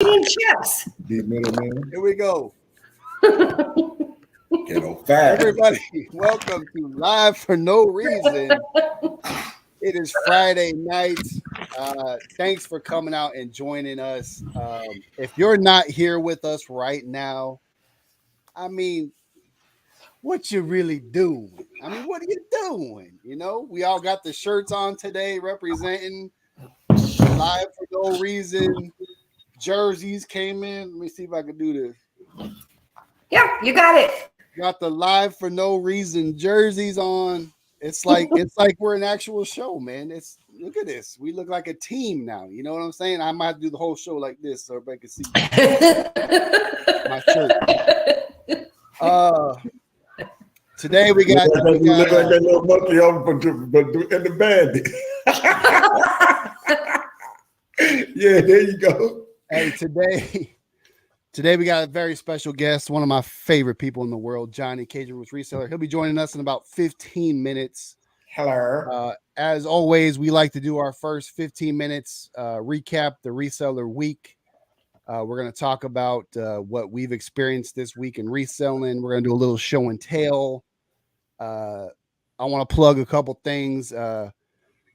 Eating chips. Big middleman. Here we go. Ghetto fat. Everybody, welcome to Live for No Reason. It is Friday night. Thanks for coming out and joining us. If you're not here with us right now, I mean, what you really doing? I mean, what are you doing? You know, we all got the shirts on today representing Live for No Reason. Jerseys came in. Let me see if I can do this. Yep, you got it. Got the Live for No Reason jerseys on. It's like we're an actual show, man. It's look at this. We look like a team now. You know what I'm saying? I might have to do the whole show like this so everybody can see my shirt. Today we got look like that little monkey on but in the bandit. Yeah, there you go. Hey, today we got a very special guest, one of my favorite people in the world, Johnny Cajun Roots Reseller. He'll be joining us in about 15 minutes. Hello. As always, we like to do our first 15 minutes recap the reseller week. We're going to talk about what we've experienced this week in reselling. We're going to do a little show and tell. I want to plug a couple things.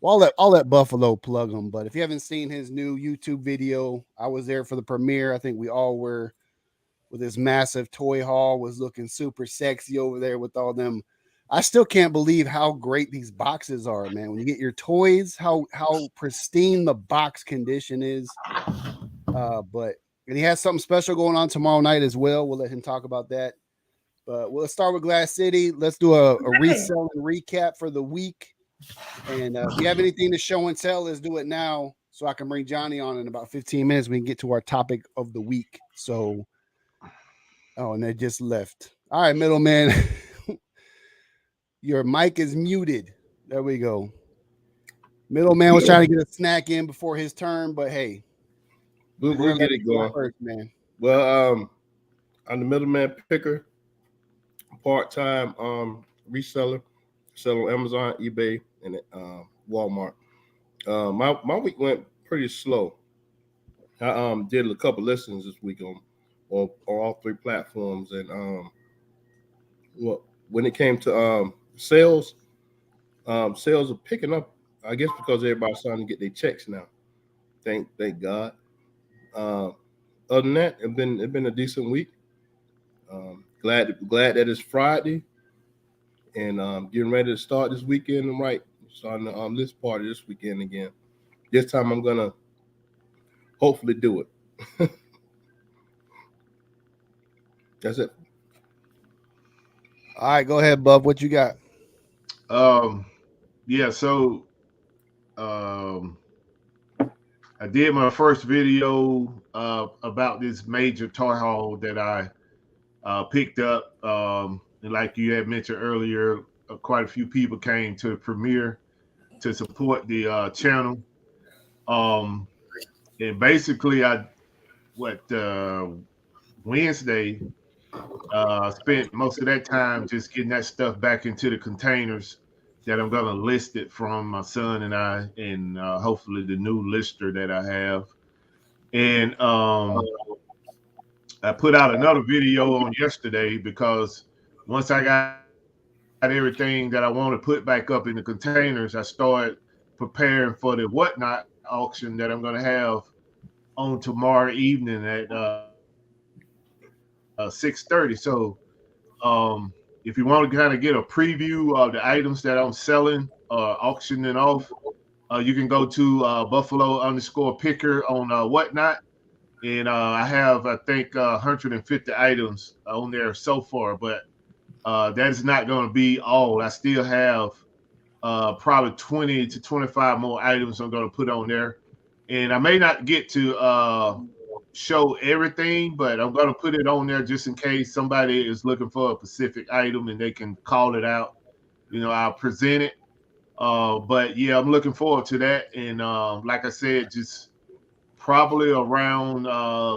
I'll let Buffalo plug them. But if you haven't seen his new YouTube video, I was there for the premiere. I think we all were, with his massive toy haul, was looking super sexy over there with all them. I still can't believe how great these boxes are, man. When you get your toys, how pristine the box condition is. And he has something special going on tomorrow night as well. We'll let him talk about that. But let's start with Glass City. Let's do a reselling recap for the week. And if you have anything to show and tell, let's do it now so I can bring Johnny on in about 15 minutes. We can get to our topic of the week. So, and they just left. All right, middleman. Your mic is muted. There we go. Middleman was trying to get a snack in before his turn, but hey. We'll get it going. First, man. Well, I'm the middleman picker, part-time reseller, sell on Amazon, eBay, and Walmart. My week went pretty slow. I did a couple listings this week on all three platforms, and when it came to sales are picking up. I guess because everybody's starting to get their checks now. Thank God. Other than that, it's been a decent week. Glad that it's Friday, and getting ready to start this weekend and starting the this party this weekend again. This time I'm gonna hopefully do it. That's it. All right, go ahead, Bub. What you got? Yeah, so I did my first video about this major toy haul that I picked up. And like you had mentioned earlier, quite a few people came to the premiere to support the channel. And basically, Wednesday, spent most of that time just getting that stuff back into the containers that I'm going to list it from my son and I, and hopefully the new lister that I have. And I put out another video on yesterday because once I got everything that I want to put back up in the containers, I started preparing for the Whatnot auction that I'm going to have on tomorrow evening at 6:30. So if you want to kind of get a preview of the items that I'm selling, auctioning off, you can go to Buffalo_picker on Whatnot. And I have, I think, 150 items on there so far, but that is not going to be all. I still have probably 20 to 25 more items I'm going to put on there. And I may not get to show everything, but I'm going to put it on there just in case somebody is looking for a specific item and they can call it out. I'll present it. But yeah, I'm looking forward to that. And like I said, just probably around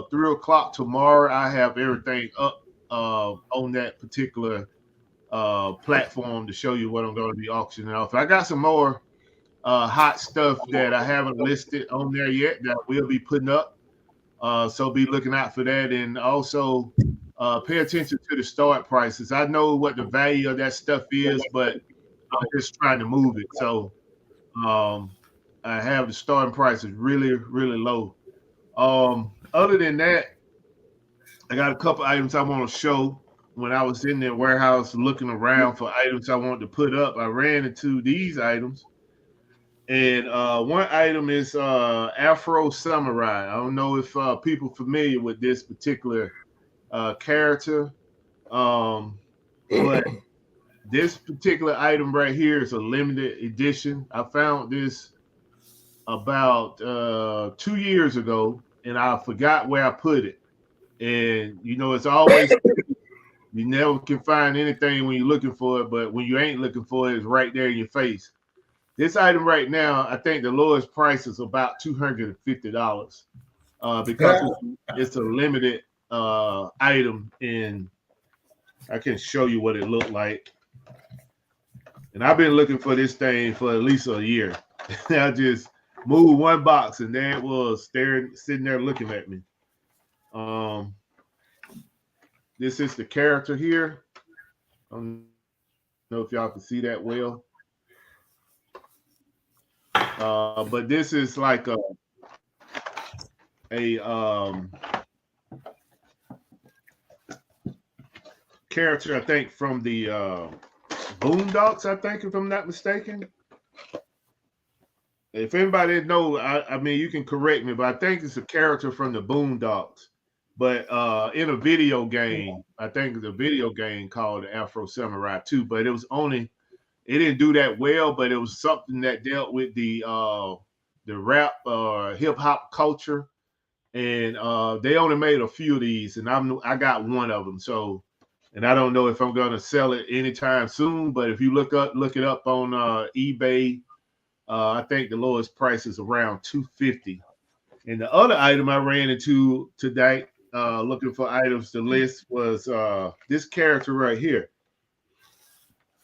3 o'clock tomorrow, I have everything up on that particular platform to show you what I'm going to be auctioning off. I got some more hot stuff that I haven't listed on there yet that we'll be putting up. So be looking out for that, and also pay attention to the start prices. I know what the value of that stuff is, but I'm just trying to move it. So I have the starting prices really, really low. Other than that, I got a couple items I want to show. When I was in the warehouse looking around for items I wanted to put up, I ran into these items. And one item is Afro Samurai. I don't know if people familiar with this particular character, but this particular item right here is a limited edition. I found this about 2 years ago, and I forgot where I put it. And you know, it's always you never can find anything when you're looking for it, but when you ain't looking for it, it's right there in your face. This item right now, I think the lowest price is about $250 because it's a limited item, and I can show you what it looked like. And I've been looking for this thing for at least a year. I just moved one box, and there it was sitting there looking at me. This is the character here. I don't know if y'all can see that well. But this is like a character, I think, from the Boondocks, I think, if I'm not mistaken. If anybody didn't know, I mean, you can correct me, but I think it's a character from the Boondocks. But in a video game, I think it's a video game called Afro Samurai 2, but it was only, it didn't do that well, but it was something that dealt with the rap hip hop culture, and they only made a few of these, and I got one of them. So, and I don't know if I'm gonna sell it anytime soon, but if you look it up on eBay, I think the lowest price is around $250. And the other item I ran into today, looking for items to list, was this character right here.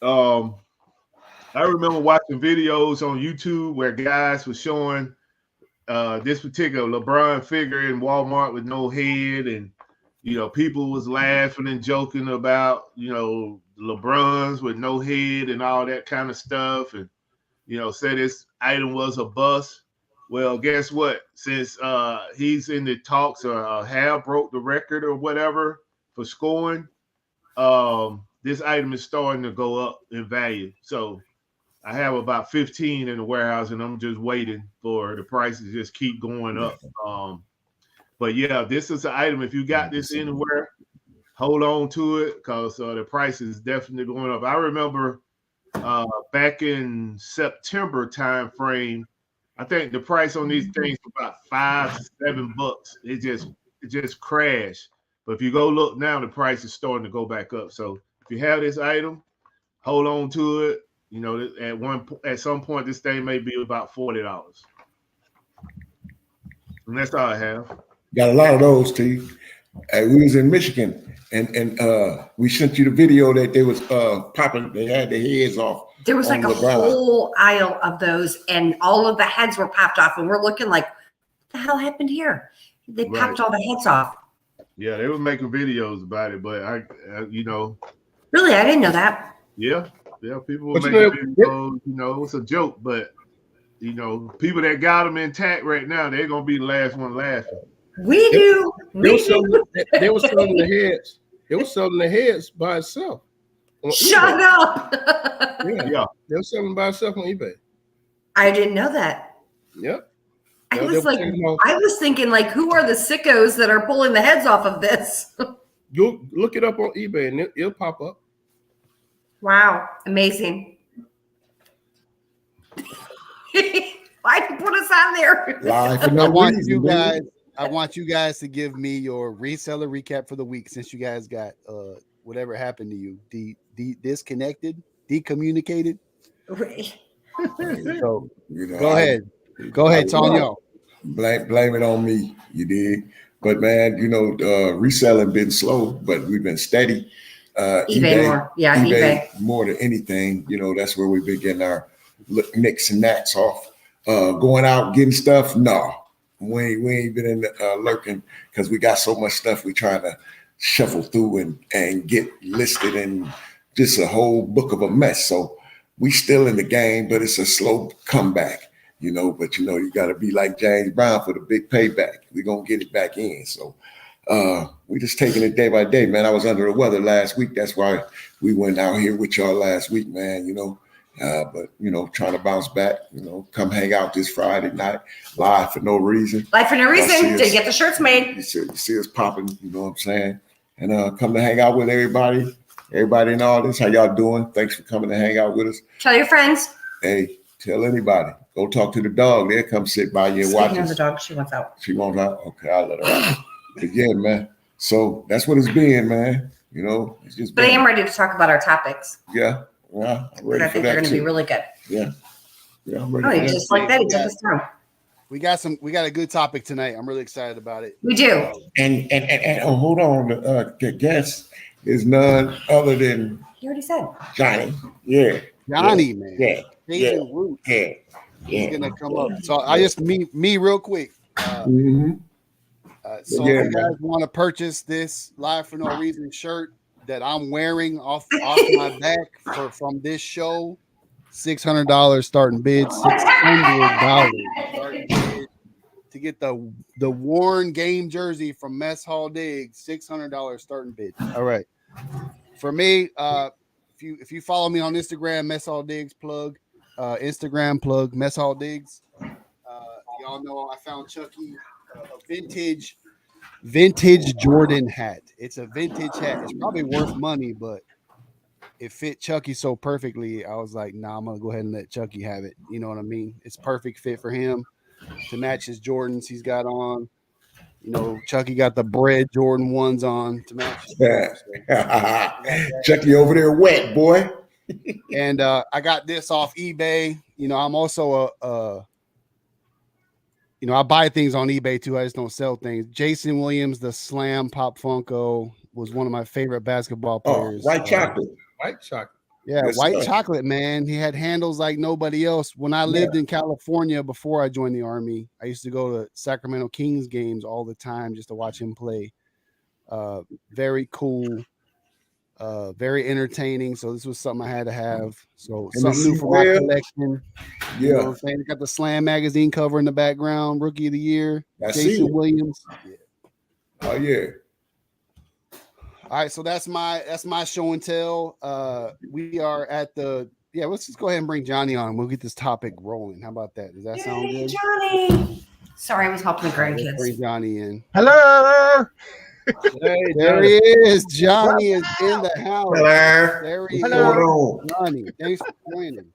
I remember watching videos on YouTube where guys were showing this particular LeBron figure in Walmart with no head, and you know, people was laughing and joking about, you know, LeBrons with no head and all that kind of stuff, and you know, said this item was a bust. Well, guess what? Since he's in the talks or have broke the record or whatever for scoring, this item is starting to go up in value. So I have about 15 in the warehouse, and I'm just waiting for the prices just keep going up. But yeah, this is an item. If you got this anywhere, hold on to it, because the price is definitely going up. I remember back in September time frame, I think the price on these things was about $5 to $7. It just crashed. But if you go look now, the price is starting to go back up. So if you have this item, hold on to it. You know, at some point, this thing may be about $40. And that's all I have. Got a lot of those, T. We was in Michigan, and we sent you the video that they was popping. They had their heads off. There was like a whole aisle of those, and all of the heads were popped off, and we're looking like, what the hell happened here? They popped all the heads off. Yeah, they were making videos about it, but I you know. Really, I didn't know that. Yeah, people were making videos. You know, it's a joke, but you know, people that got them intact right now, they're gonna be the last one laughing. We do. They were selling the heads. They were selling the heads by itself. Shut up. Yeah. They were selling by itself on eBay. I didn't know that. Yep. I was thinking, like, who are the sickos that are pulling the heads off of this? You'll look it up on eBay and it'll pop up. Wow. Amazing. Why'd you put us on there? I want you guys to give me your reseller recap for the week, since you guys got whatever happened to you, disconnected, decommunicated. So go ahead, Tonyo. Blame it on me. You did, but man, you know, reselling been slow, but we've been steady. eBay more, eBay more than anything. You know, that's where we've been getting our nicks and knacks off. Going out getting stuff, no. We ain't been in the, lurking because we got so much stuff we trying to shuffle through and get listed, and just a whole book of a mess. So we still in the game, but it's a slow comeback, But you got to be like James Brown for the big payback. We're gonna get it back in. So we just taking it day by day, man. I was under the weather last week. That's why we went out here with y'all last week, man. But trying to bounce back. Come hang out this Friday night live for no reason. Live for no reason to get the shirts made. You see us popping. You know what I'm saying? And come to hang out with everybody in all this. How y'all doing? Thanks for coming to hang out with us. Tell your friends. Hey, tell anybody. Go talk to the dog. They'll come sit by you and watch Speaking of us. the dog, she wants out. She wants out? Okay, I'll let her out. But yeah, man. So that's what it's been, man. It's just. But I am ready to talk about our topics. Yeah. Yeah, I'm ready I for think that they're going to be too. really good. Yeah, I'm ready. Oh, for you that just too. like that. He took us through. We got a good topic tonight. I'm really excited about it. We do. And hold on, the guest is none other than He already said. Johnny. Yeah, Johnny, man. yeah, Cajun Roots. yeah. He's gonna come up. So I just me real quick. Mhm. So Yeah, if you guys want to purchase this Live for No Reason shirt that I'm wearing off my back from this show, $600 starting bid. $600 starting bid to get the worn game jersey from Mess Hall Diggs. $600 starting bid. All right. For me, if you follow me on Instagram, Mess Hall Diggs plug. Instagram plug Mess Hall Diggs. Y'all know I found Chucky a vintage Jordan hat. It's a vintage hat. It's probably worth money, but it fit Chucky so perfectly. I was like, nah, I'm gonna go ahead and let Chucky have it. You know what I mean? It's perfect fit for him to match his Jordans he's got on. Chucky got the bread Jordan 1s on to match. Chucky over there wet, boy. And I got this off eBay. I'm also I buy things on eBay too. I just don't sell things. Jason Williams, the Slam Pop Funko, was one of my favorite basketball players. White chocolate. White chocolate. Yeah, Yes, white sir. chocolate, man. He had handles like nobody else. When I lived in California before I joined the Army, I used to go to Sacramento Kings games all the time just to watch him play. Very cool. Very entertaining. So this was something I had to have. So And something the new for my C12? collection. You know what Yeah, I'm saying? They got the Slam magazine cover in the background. Rookie of the year, I see Jason it. Williams. Oh yeah. All right, so that's my show and tell. We are at let's just go ahead and bring Johnny on. We'll get this topic rolling. How about that? Does that sound Yay, good? Johnny. Sorry, I was helping the Let's grandkids. bring Johnny in. Hello. There he is. Johnny is in the house. Hello. There he Hello. is. Hold on. Johnny, thanks for joining.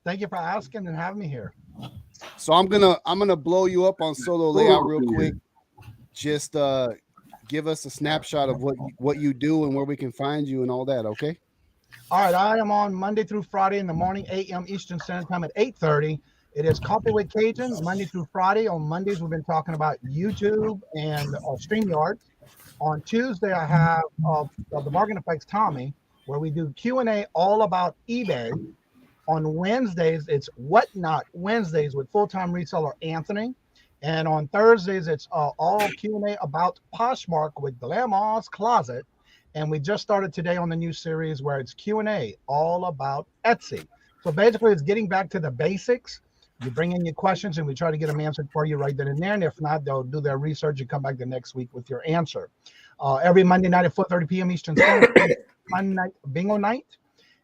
Thank you for asking and having me here. So I'm gonna blow you up on solo layout real quick. Just give us a snapshot of what you do and where we can find you and all that. Okay. All right, I am on Monday through Friday in the morning, 8 a.m. Eastern Standard Time at 8:30. It is Coffee with Cajun, Monday through Friday. On Mondays, we've been talking about YouTube and StreamYard. On Tuesday, I have the Bargain Effects Tommy, where we do Q&A all about eBay. On Wednesdays, it's Whatnot Wednesdays with full-time reseller Anthony. And on Thursdays, it's all Q&A about Poshmark with Grandma's Closet. And we just started today on the new series where it's Q&A all about Etsy. So basically, it's getting back to the basics. You bring in your questions and we try to get them answered for you right then and there. And if not, they'll do their research and come back the next week with your answer. Every Monday night at 4:30 p.m. Eastern Standard Time, Monday night bingo night.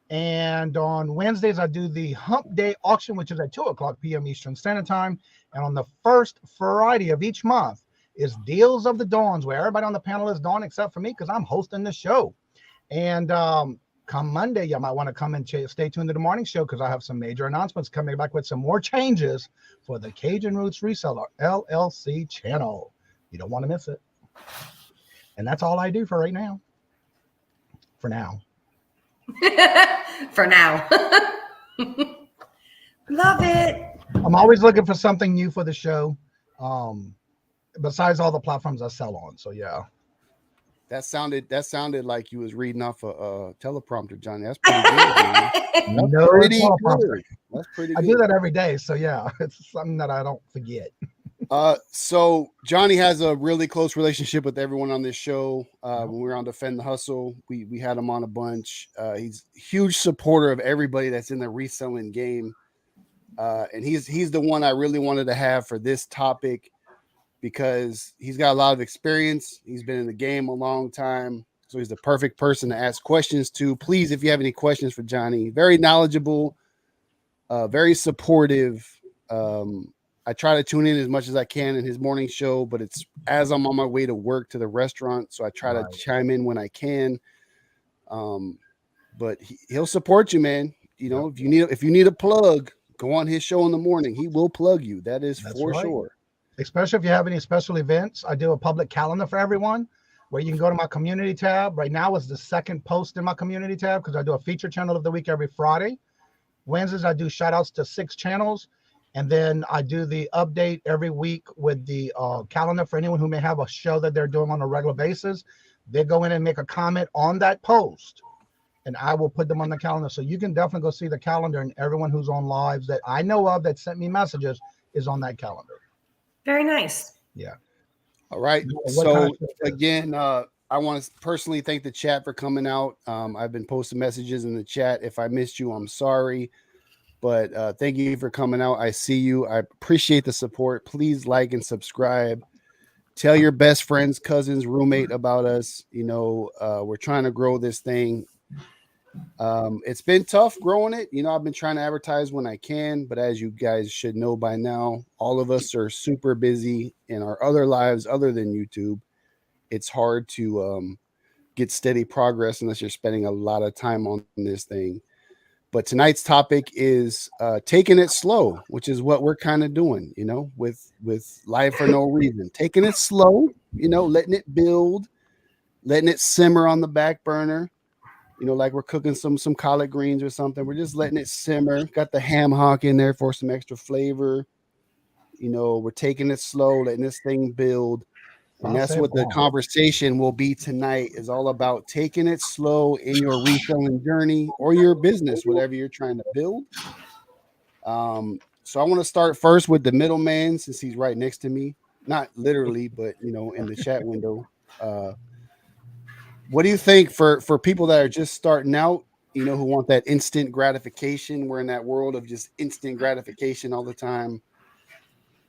And on Wednesdays, I do the Hump Day auction, which is at 2:00 p.m. Eastern Standard Time. And on the first Friday of each month is Deals of the Dawns, where everybody on the panel is Dawn except for me because I'm hosting the show. And come Monday, you might want to come and stay tuned to the morning show because I have some major announcements coming back with some more changes for the Cajun Roots Reseller LLC channel. You don't want to miss it. And that's all I do for right now. For now. For now. Love it. I'm always looking for something new for the show. Besides all the platforms I sell on. So yeah. That sounded like you was reading off a teleprompter, Johnny. That's pretty good, man. That's No pretty teleprompter. good. That's pretty I good. do that every day. So yeah, it's something that I don't forget. So Johnny has a really close relationship with everyone on this show. When we were on Defend the Hustle, we had him on a bunch. He's a huge supporter of everybody that's in the reselling game. And he's the one I really wanted to have for this topic because he's got a lot of experience. He's been in the game a long time. So he's the perfect person to ask questions to. Please, if you have any questions for Johnny, very knowledgeable, very supportive. I try to tune in as much as I can in his morning show, but it's as I'm on my way to work to the restaurant. So I try to chime in when I can. But he'll support you, man. You know, if you need a plug, go on his show in the morning. He will plug you. That's for right. sure. Especially if you have any special events. I do a public calendar for everyone where you can go to my community tab. Right now is the second post in my community tab because I do a feature channel of the week every Friday. Wednesdays, I do shout outs to 6 channels. And then I do the update every week with the calendar for anyone who may have a show that they're doing on a regular basis. They go in and make a comment on that post, and I will put them on the calendar. So you can definitely go see the calendar, and everyone who's on lives that I know of that sent me messages is on that calendar. Very nice. Yeah. All right. What kind So of show is again, I want to personally thank the chat for coming out. I've been posting messages in the chat. If I missed you, I'm sorry. But thank you for coming out. I see you. I appreciate the support. Please like and subscribe. Tell your best friends, cousins, roommate about us. You know, we're trying to grow this thing. It's been tough growing it. You know, I've been trying to advertise when I can, but as you guys should know by now, all of us are super busy in our other lives other than YouTube. It's hard to get steady progress unless you're spending a lot of time on this thing. But tonight's topic is taking it slow, which is what we're kind of doing, you know, with Life for No Reason. Taking it slow, you know, letting it build, letting it simmer on the back burner. You know, like we're cooking some collard greens or something. We're just letting it simmer. Got the ham hock in there for some extra flavor. You know, we're taking it slow, letting this thing build. And that's what the conversation will be tonight, is all about taking it slow in your reselling journey or your business, whatever you're trying to build. So I want to start first with the middleman, since he's right next to me. Not literally, but, you know, in the chat window. What do you think for people that are just starting out, you know, who want that instant gratification? We're in that world of just instant gratification all the time.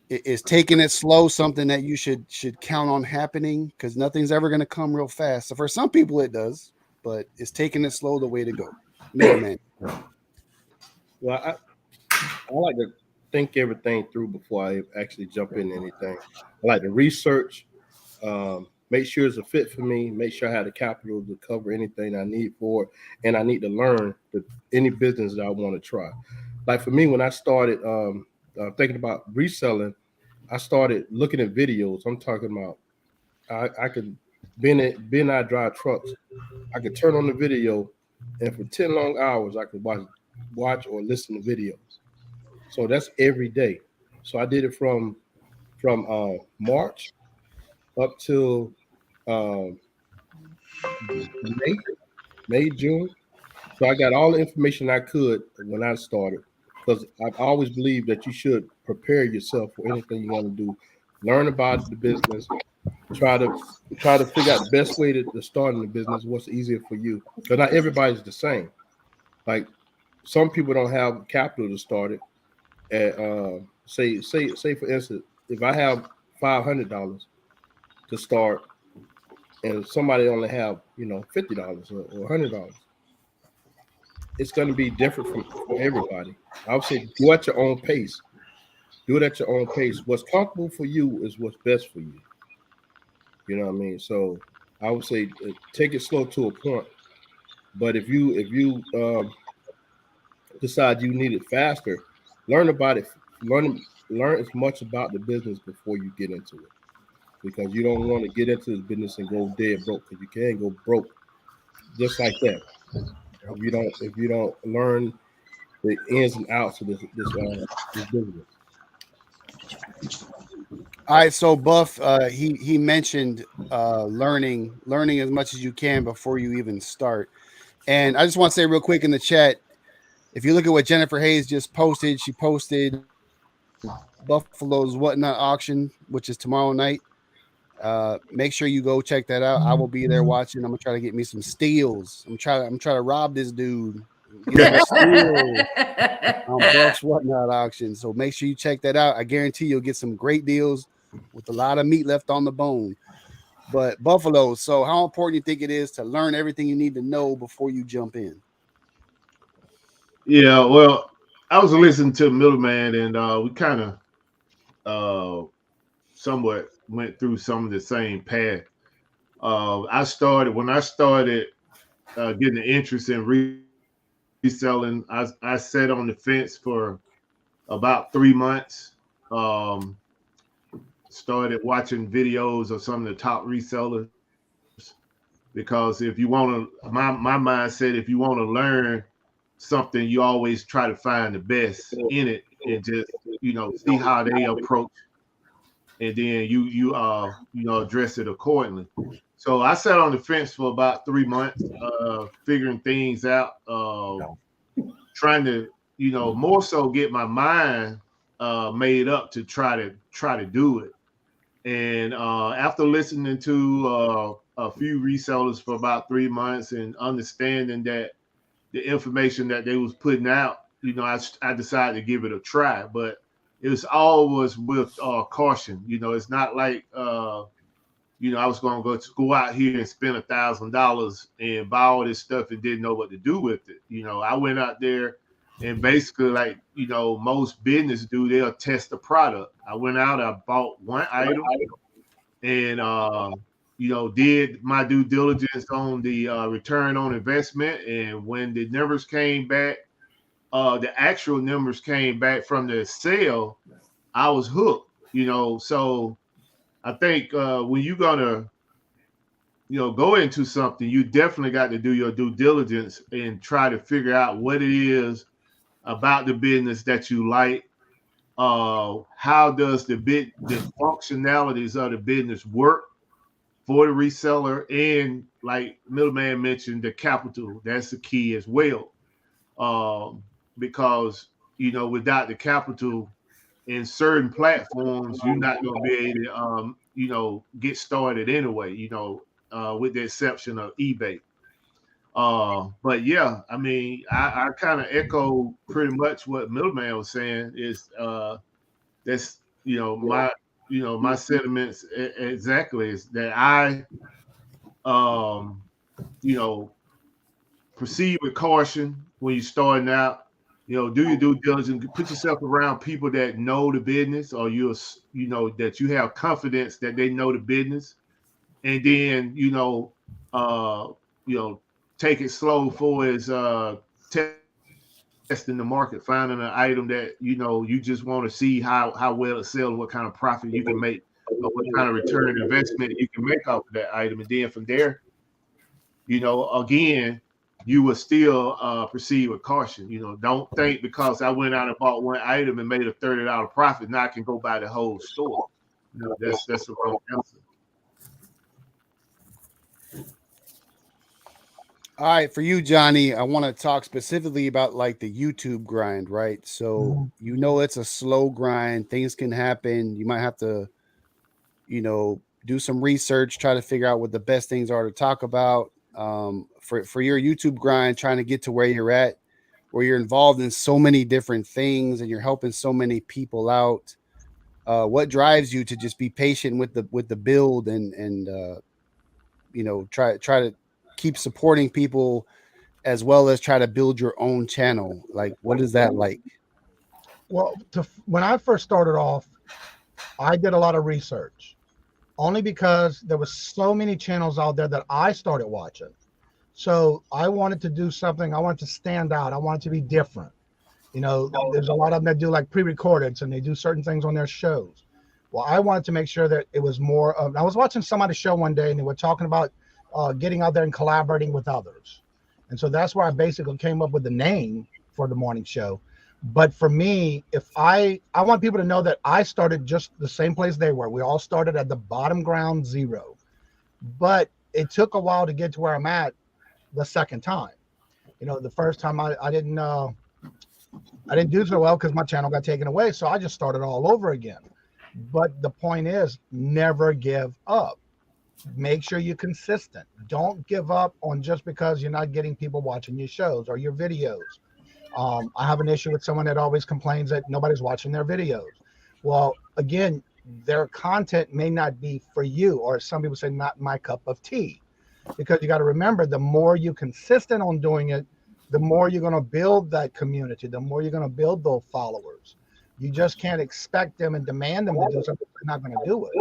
Is taking it slow something that you should count on happening? Because nothing's ever going to come real fast. So for some people it does, but is taking it slow the way to go? Man. Well, I like to think everything through before I actually jump into anything. I like to research, make sure it's a fit for me, make sure I have the capital to cover anything I need for it, and I need to learn any business that I want to try. Like for me, when I started thinking about reselling, I started looking at videos. I'm talking about I could Ben I drive trucks. I could turn on the video, and for 10 long hours I could watch or listen to videos. So that's every day. So I did it from March up till May, June. So I got all the information I could when I started, because I've always believed that you should prepare yourself for anything you want to do. Learn about the business. Try to figure out the best way to start in the business. What's easier for you? Because not everybody's the same. Like some people don't have capital to start it. And say for instance, if I have $500 to start, and somebody only have $50 or $100, it's going to be different for everybody. I would say do at your own pace. Do it at your own pace. What's comfortable for you is what's best for you. You know what I mean? So I would say take it slow to a point. But if you decide you need it faster, learn about it. Learn as much about the business before you get into it, because you don't want to get into this business and go dead broke, because you can go broke just like that if you don't learn the ins and outs of this business. All right, so Buff, he mentioned learning as much as you can before you even start. And I just want to say real quick in the chat, if you look at what Jennifer Hayes just posted, she posted Buffalo's Whatnot auction, which is tomorrow night. Make sure you go check that out. I will be there watching. I'm gonna try to get me some steals. I'm trying to rob this dude. Get some steals on Buff's Whatnot auction. So make sure you check that out. I guarantee you'll get some great deals with a lot of meat left on the bone. But Buffalo, so how important you think it is to learn everything you need to know before you jump in? Yeah, well, I was listening to Middleman, and we kind of somewhat went through some of the same path. When I started getting the interest in reselling, I sat on the fence for about 3 months. Started watching videos of some of the top resellers, because if you want to, my mindset, if you want to learn something, you always try to find the best in it and just see how they approach, and then you address it accordingly. So I sat on the fence for about 3 months, figuring things out, trying to more so get my mind made up to try to do it. And after listening to a few resellers for about 3 months and understanding that the information that they was putting out, I decided to give it a try. But it was always with caution. It's not like I was going to go out here and spend $1,000 and buy all this stuff and didn't know what to do with it. I went out there and basically, like most business do, they'll test the product. I went out, I bought one item, and did my due diligence on the return on investment. And when the numbers came back, the actual numbers came back from the sale, I was hooked. So I think when you're gonna go into something, you definitely got to do your due diligence and try to figure out what it is about the business that you like. How does the functionalities of the business work for the reseller? And like Middleman mentioned, the capital, that's the key as well. Because without the capital in certain platforms, you're not going to be able to get started anyway, with the exception of eBay. But yeah, I mean, I kind of echo pretty much what Middleman was saying. Is that's my sentiments exactly, is that I proceed with caution when you're starting out. Do your due diligence, put yourself around people that know the business, or that you have confidence that they know the business, and then take it slow for as testing the market, finding an item that you just want to see how well it sells, what kind of profit you can make, or what kind of return on investment you can make off of that item. And then from there, again, you will still proceed with caution. Don't think because I went out and bought one item and made a $30 profit, now I can go buy the whole store. That's the wrong answer. All right, for you, Johnny, I want to talk specifically about like the YouTube grind, right? So it's a slow grind. Things can happen. You might have to, do some research, try to figure out what the best things are to talk about. For your YouTube grind, trying to get to where you're at, where you're involved in so many different things and you're helping so many people out. What drives you to just be patient with the build and try to keep supporting people, as well as try to build your own channel? Like, what is that like? Well, when I first started off, I did a lot of research, only because there was so many channels out there that I started watching. So I wanted to do something. I wanted to stand out. I wanted to be different. There's a lot of them that do like pre-recorded, and they do certain things on their shows. Well, I wanted to make sure that it was more of, I was watching somebody's show one day and they were talking about getting out there and collaborating with others. And so that's where I basically came up with the name for the morning show. But for me, if I want people to know that I started just the same place they were. We all started at the bottom ground zero, but it took a while to get to where I'm at the second time. The first time I didn't I didn't do so well because my channel got taken away. So I just started all over again. But the point is, never give up. Make sure you're consistent. Don't give up on just because you're not getting people watching your shows or your videos. I have an issue with someone that always complains that nobody's watching their videos. Well, again, their content may not be for you, or some people say not my cup of tea, because you got to remember, the more you're consistent on doing it, the more you're going to build that community, the more you're going to build those followers. You just can't expect them and demand them to do something they're not going to do it.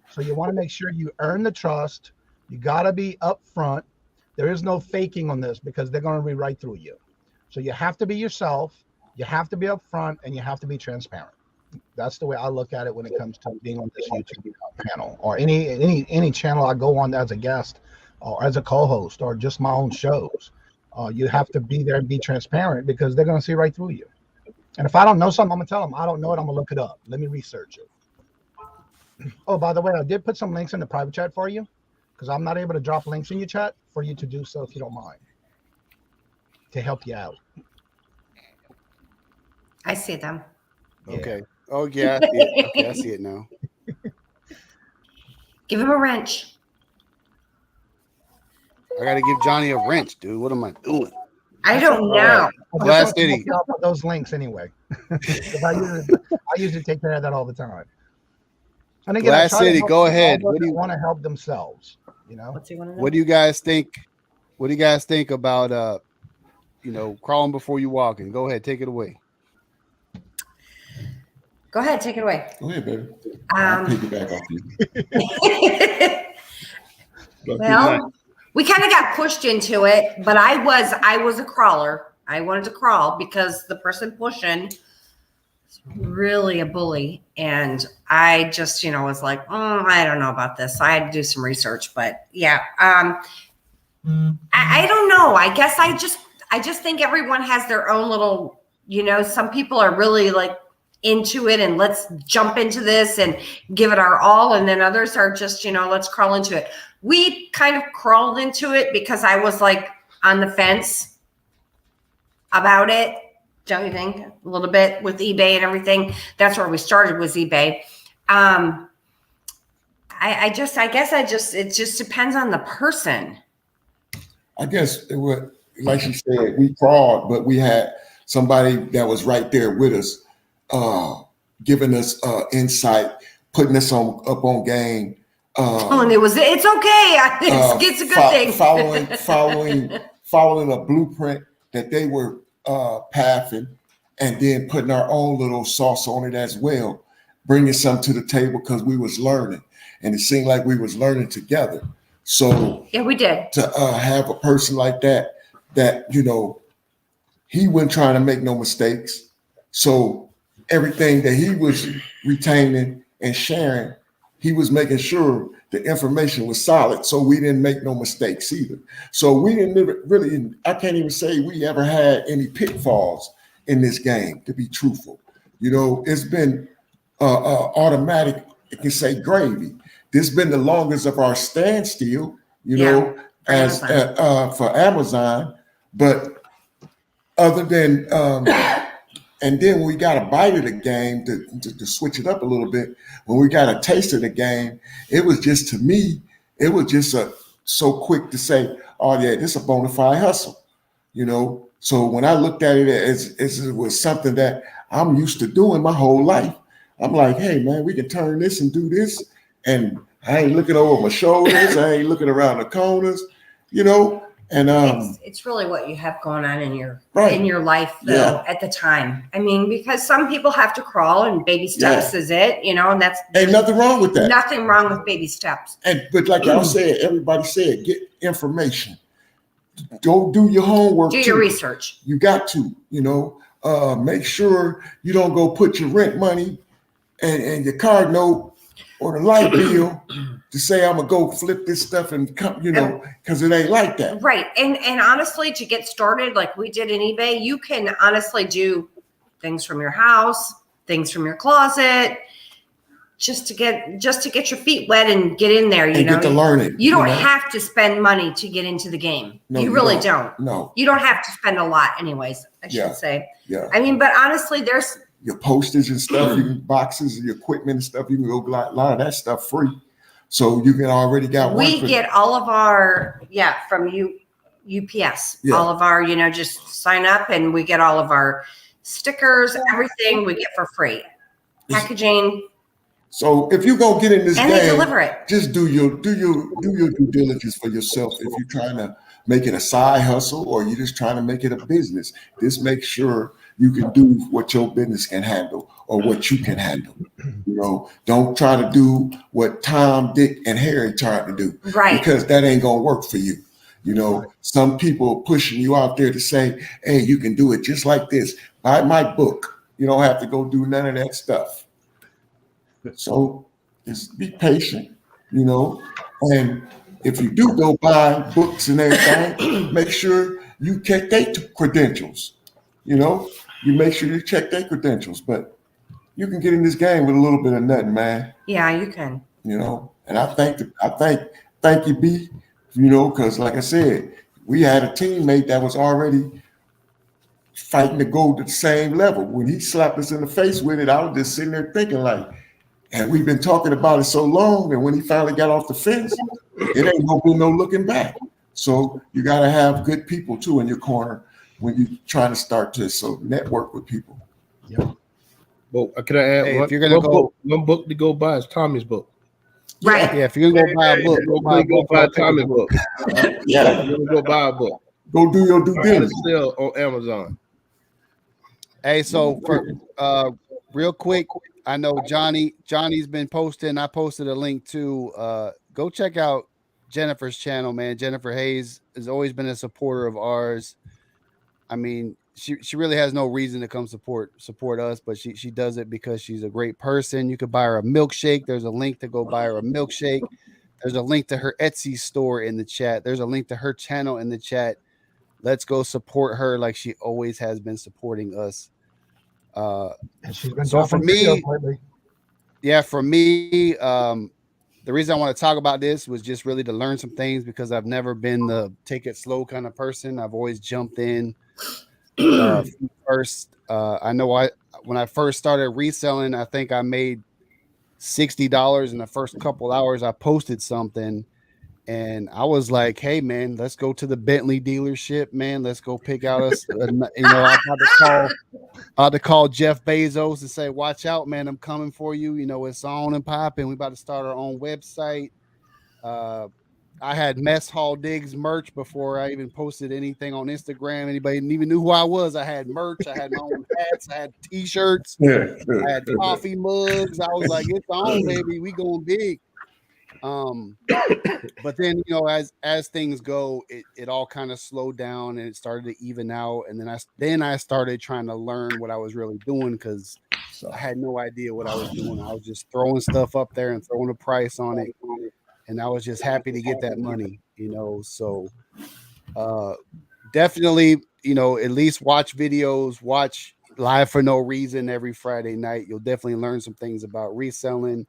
So you want to make sure you earn the trust. You got to be upfront. There is no faking on this because they're going to be right through you. So you have to be yourself. You have to be upfront, and you have to be transparent. That's the way I look at it when it comes to being on this YouTube panel or any channel I go on as a guest or as a co-host or just my own shows. You have to be there and be transparent because they're going to see right through you. And if I don't know something, I'm going to tell them, I don't know it. I'm going to look it up. Let me research it. Oh, by the way, I did put some links in the private chat for you because I'm not able to drop links in your chat for you to do so if you don't mind, to help you out. I see them. Okay. Oh yeah. I see it. Okay, I see it now. Give him a wrench. I gotta give Johnny a wrench, dude. What am I doing? I don't know. right. Glass City. Those links anyway. I usually take care of that all the time. And again, Glass City, go ahead. What do you want to help themselves? You know. What's he want to know? What do you guys think? What do you guys think about crawling before you walking? Go ahead, take it away. Go ahead, take it away. Go ahead, baby. I'll piggyback off you. Well, we kind of got pushed into it, but I was a crawler. I wanted to crawl because the person pushing is really a bully. And I just, was like, I don't know about this. I had to do some research, but yeah. I don't know. I guess I just think everyone has their own little, some people are really like into it and let's jump into this and give it our all. And then others are just, let's crawl into it. We kind of crawled into it because I was like on the fence about it. Don't you think? A little bit with eBay and everything. That's where we started, was eBay. It just depends on the person. I guess it would, like she said, we crawled, but we had somebody that was right there with us, giving us insight, putting us up on game. And it's okay. It's a good thing. following a blueprint that they were pathing, and then putting our own little sauce on it as well, bringing something to the table because we was learning, and it seemed like we was learning together. So yeah, we did. To have a person like that he wasn't trying to make no mistakes. So everything that he was retaining and sharing, he was making sure the information was solid, so we didn't make no mistakes either. So we didn't really, I can't even say we ever had any pitfalls in this game, to be truthful. It's been automatic, it can say gravy. This has been the longest of our standstill, as for Amazon. But other than, and then when we got a bite of the game to switch it up a little bit, when we got a taste of the game, it was just, to me, it was just so quick to say, oh yeah, this is a bona fide hustle, So when I looked at it as it was something that I'm used to doing my whole life, I'm like, hey man, we can turn this and do this. And I ain't looking over my shoulders. I ain't looking around the corners, And it's really what you have going on in your life Yeah. though at the time. I mean, because some people have to crawl and baby steps is it, and that's ain't nothing wrong with that. Nothing wrong with baby steps. But like y'all said, everybody said, get information. Go do your homework. Do your research. You got to, make sure you don't go put your rent money and your car note or the light bill to say I'm gonna go flip this stuff and come, because it ain't like that. Right. And honestly, to get started like we did in eBay, you can honestly do things from your house, things from your closet. just to get your feet wet and get in there. You and know, get to learn it. you don't know? have to spend money to get into the game. No, you really don't. No. You don't have to spend a lot, anyways. I should Yeah. say. Yeah. I mean, but honestly, there's Your postage and stuff, your boxes, your equipment and stuff, you can go buy a lot of that stuff free. So you can already got one. we get all of our from UPS. Yeah. All of our just sign up and we get all of our stickers, everything we get for free. Packaging, So if you gonna get in this and they game, deliver it. just do your due diligence for yourself. If you're trying to make it a side hustle or you're just trying to make it a business, just make sure you can do what your business can handle or what you can handle. Don't try to do what Tom, Dick, and Harry tried to do, Right. because that ain't gonna work for you. Some people pushing you out there to say, hey, you can do it just like this. Buy my book. You don't have to go do none of that stuff. So just be patient, and if you do go buy books and everything, make sure you check their credentials. You make sure you check their credentials, but you can get in this game with a little bit of nothing, man. Yeah, you can. And I thank you, B, because like I said, we had a teammate that was already fighting to go to the same level. When he slapped us in the face with it, I was just sitting there thinking and we've been talking about it so long, and when he finally got off the fence, it ain't gonna be no looking back. So you gotta have good people too in your corner when you're trying to start this. So network with people. Well, can I add Hey, if you're gonna one book to go buy is Tommy's book. Right. Yeah, if you're gonna go buy a book, Go buy Tommy's book. Yeah, Go buy a book. go do your due It's diligence. still on Amazon. Hey, so for real quick, I know Johnny's been posting. I posted a link to go check out Jennifer's channel, man. Jennifer Hayes has always been a supporter of ours. I mean, she really has no reason to come support us, but she does it because she's a great person. You could buy her a milkshake. There's a link to go buy her a milkshake. There's a link to her Etsy store in the chat. There's a link to her channel in the chat. Let's go support her like she always has been supporting us. And she's been So for dropping me- videos lately. Yeah, for me, the reason I want to talk about this was just really to learn some things, because I've never been the take it slow kind of person. I've always jumped in first. I know when I first started reselling, I think I made $60 in the first couple hours. I posted something and I was like, hey man, let's go to the Bentley dealership, man. Let's go pick out I had to call Jeff Bezos and say, watch out, man, I'm coming for you. It's on and popping. We about to start our own website. I had Mess Hall Diggs merch before I even posted anything on Instagram. Anybody even knew who I was. I had merch. I had my own hats. I had t-shirts. I had coffee mugs. I was like, it's on, baby. We going big. But then, as things go, it all kind of slowed down and it started to even out. And then I started trying to learn what I was really doing, because I had no idea what I was doing. I was just throwing stuff up there and throwing a price on it. And I was just happy to get that money, So definitely, at least watch videos, watch Live for No Reason every Friday night. You'll definitely learn some things about reselling.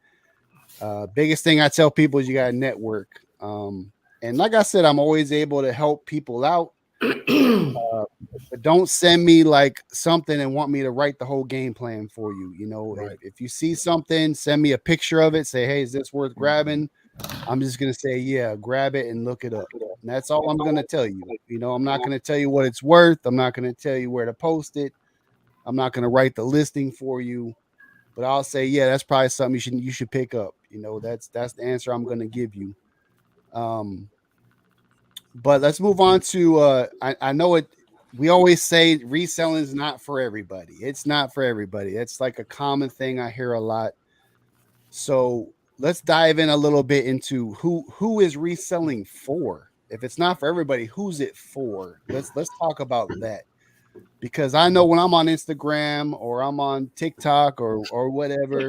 Biggest thing I tell people is you got to network. And like I said, I'm always able to help people out. But don't send me like something and want me to write the whole game plan for you. Right. If you see something, send me a picture of it. Say, hey, is this worth grabbing? I'm just going to say, yeah, grab it and look it up. And that's all I'm going to tell you. I'm not going to tell you what it's worth. I'm not going to tell you where to post it. I'm not going to write the listing for you, but I'll say, yeah, that's probably something you should pick up. That's the answer I'm going to give you. But let's move on to, I know it, we always say reselling is not for everybody. It's not for everybody. It's like a common thing I hear a lot. So let's dive in a little bit into who is reselling for. If it's not for everybody, who's it for? Let's talk about that, because I know when I'm on Instagram or I'm on TikTok or whatever,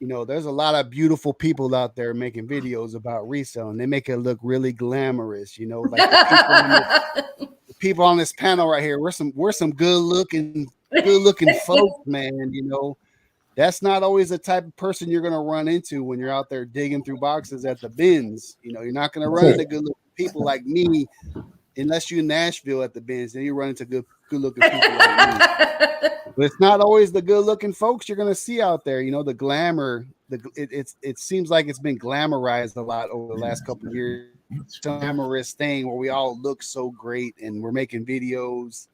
there's a lot of beautiful people out there making videos about reselling. They make it look really glamorous, like the people on this panel right here. We're some good looking folks, man. that's not always the type of person you're going to run into when you're out there digging through boxes at the bins. You know, you're not going to run into good looking people like me unless you're in Nashville at the bins. Then you run into good looking people like me. But it's not always the good looking folks you're going to see out there. You know, the glamour, it seems like it's been glamorized a lot over the last couple of years. Glamorous thing where we all look so great and we're making videos.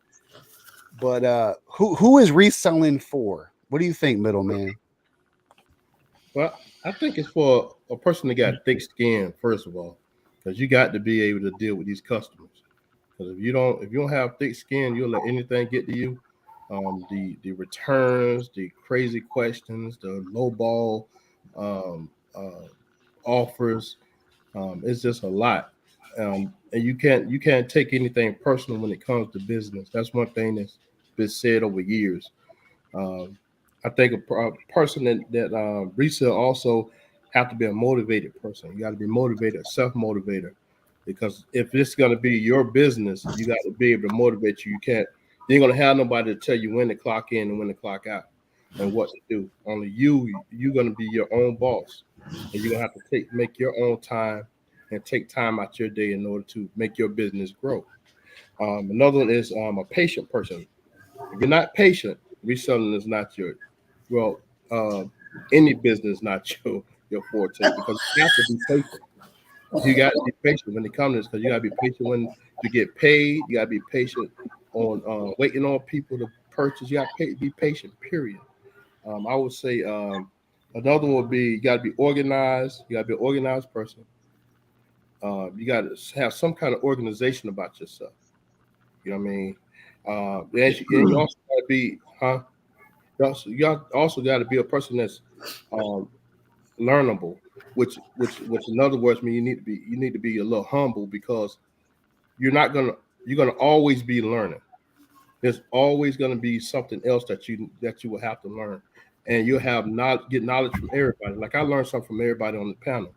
But who is reselling for? What do you think, middleman? Well, I think it's for a person that got thick skin, first of all, because you got to be able to deal with these customers. Because if you don't have thick skin, you'll let anything get to you. The returns, the crazy questions, the lowball offers, it's just a lot. And you can't take anything personal when it comes to business. That's one thing that's been said over years. I think a person that resell also have to be a motivated person. You got to be motivated, self-motivator, because if it's going to be your business, you got to be able to motivate you. You ain't going to have nobody to tell you when to clock in and when to clock out and what to do. Only you're going to be your own boss, and you're going to have to make your own time and take time out your day in order to make your business grow. Another one is a patient person. If you're not patient, reselling is not any business not your forte, because you have to be patient. You got to be patient when it comes to this, because you got to be patient when you get paid. You got to be patient on waiting on people to purchase. You got to be patient, period. I would say another one would be you got to be organized. You got to be an organized person. You got to have some kind of organization about yourself. You know what I mean? You also got to be, You also got to be a person that's learnable, which in other words mean you need to be a little humble, because you're gonna always be learning. There's always gonna be something else that you will have to learn, and you'll get knowledge from everybody. Like I learned something from everybody on the panel.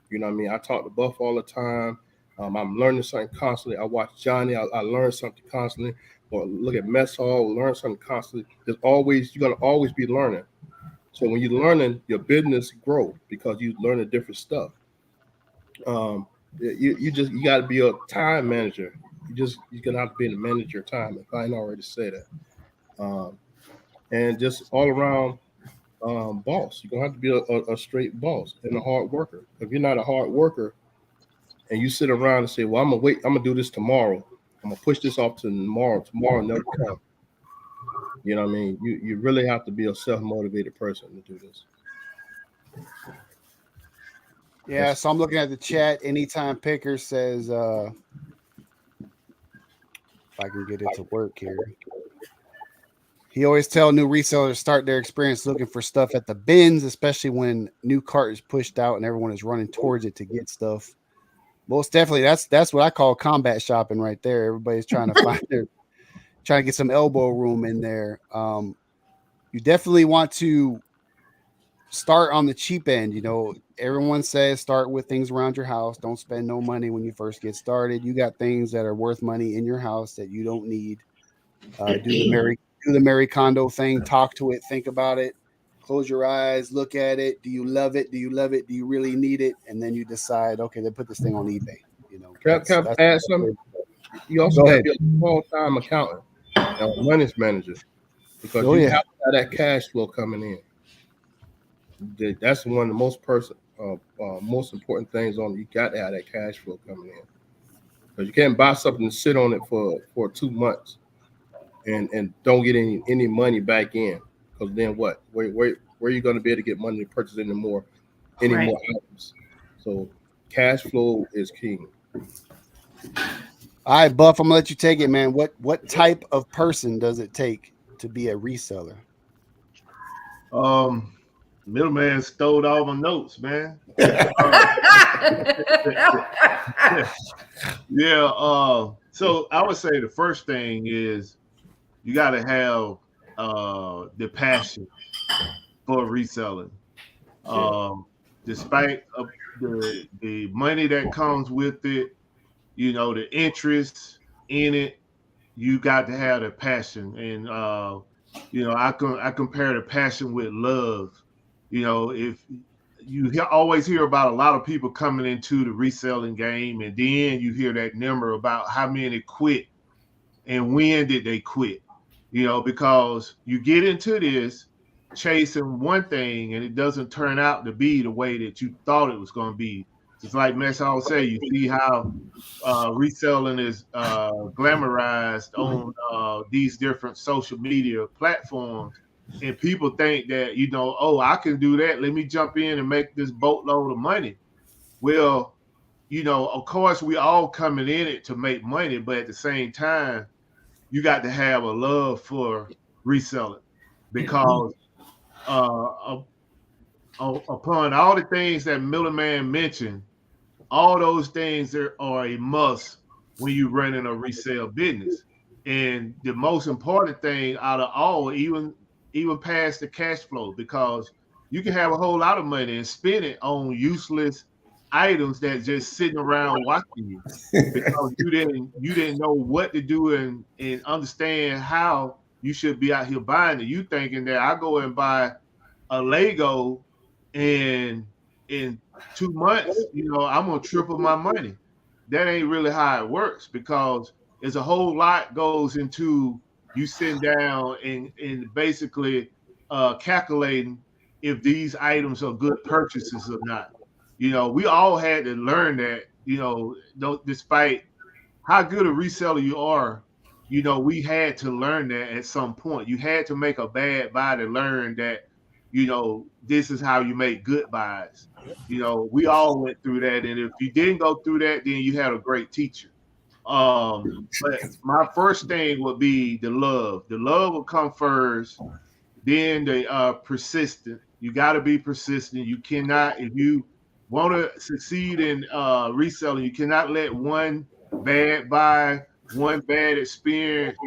You know what I mean? I talk to Buff all the time. I'm learning something constantly. I watch Johnny. I learn something constantly. Or look at Mess Hall, learn something constantly. You're gonna always be learning. So when you're learning, your business grow because you learning different stuff. You got to be a time manager. You're gonna have to be the manager of time. If I didn't already say that, and just all around boss. You're gonna have to be a straight boss and a hard worker. If you're not a hard worker, and you sit around and say, "Well, I'm gonna do this tomorrow. I'm gonna push this off to tomorrow. Tomorrow never comes." You know what I mean? You really have to be a self-motivated person to do this. Yeah, so I'm looking at the chat. Anytime Picker says, if I can get it to work here. He always tell new resellers start their experience looking for stuff at the bins, especially when new cart is pushed out and everyone is running towards it to get stuff. Most definitely, that's what I call combat shopping right there. Everybody's trying to trying to get some elbow room in there. You definitely want to start on the cheap end. You know, everyone says start with things around your house. Don't spend no money when you first get started. You got things that are worth money in your house that you don't need. Do the Mary Kondo thing. Talk to it. Think about it. Close your eyes. Look at it. Do you love it? Do you love it? Do you really need it? And then you decide, okay, then put this thing on eBay. You know, can I add something? You also have to be a full-time accountant, a money manager, because you have to have that cash flow coming in. That's one of the most important things on. You got to have that cash flow coming in, because you can't buy something and sit on it for 2 months and don't get any money back in. Because then what? Where are you going to be able to get money to purchase any more items? So cash flow is king. All right, Buff, I'm gonna let you take it, man. What type of person does it take to be a reseller? Middleman stole all my notes, man. So I would say the first thing is you got to have the passion for reselling. Despite the money that comes with it, you know, the interest in it, you got to have the passion. And I compare the passion with love. If you always hear about a lot of people coming into the reselling game, and then you hear that number about how many quit and when did they quit, because you get into this chasing one thing and it doesn't turn out to be the way that you thought it was going to be. It's like Mesh always say, you see how reselling is glamorized on these different social media platforms, and people think that, oh, I can do that. Let me jump in and make this boatload of money. Well, of course, we all coming in it to make money, but at the same time, you got to have a love for reselling, because upon all the things that Miller Man mentioned, all those things are a must when you run in a resale business. And the most important thing out of all, even past the cash flow, because you can have a whole lot of money and spend it on useless items that just sitting around watching you, because you didn't know what to do and understand how you should be out here buying it. You thinking that I go and buy a Lego and in 2 months, I'm gonna triple my money. That ain't really how it works, because there's a whole lot goes into you sitting down and basically calculating if these items are good purchases or not. We all had to learn that, despite how good a reseller you are, we had to learn that at some point. You had to make a bad buy to learn that, this is how you make good buys. We all went through that. And if you didn't go through that, then you had a great teacher. But my first thing would be the love. The love will come first, then the persistent. You got to be persistent. You cannot, if you want to succeed in reselling, you cannot let one bad buy, one bad experience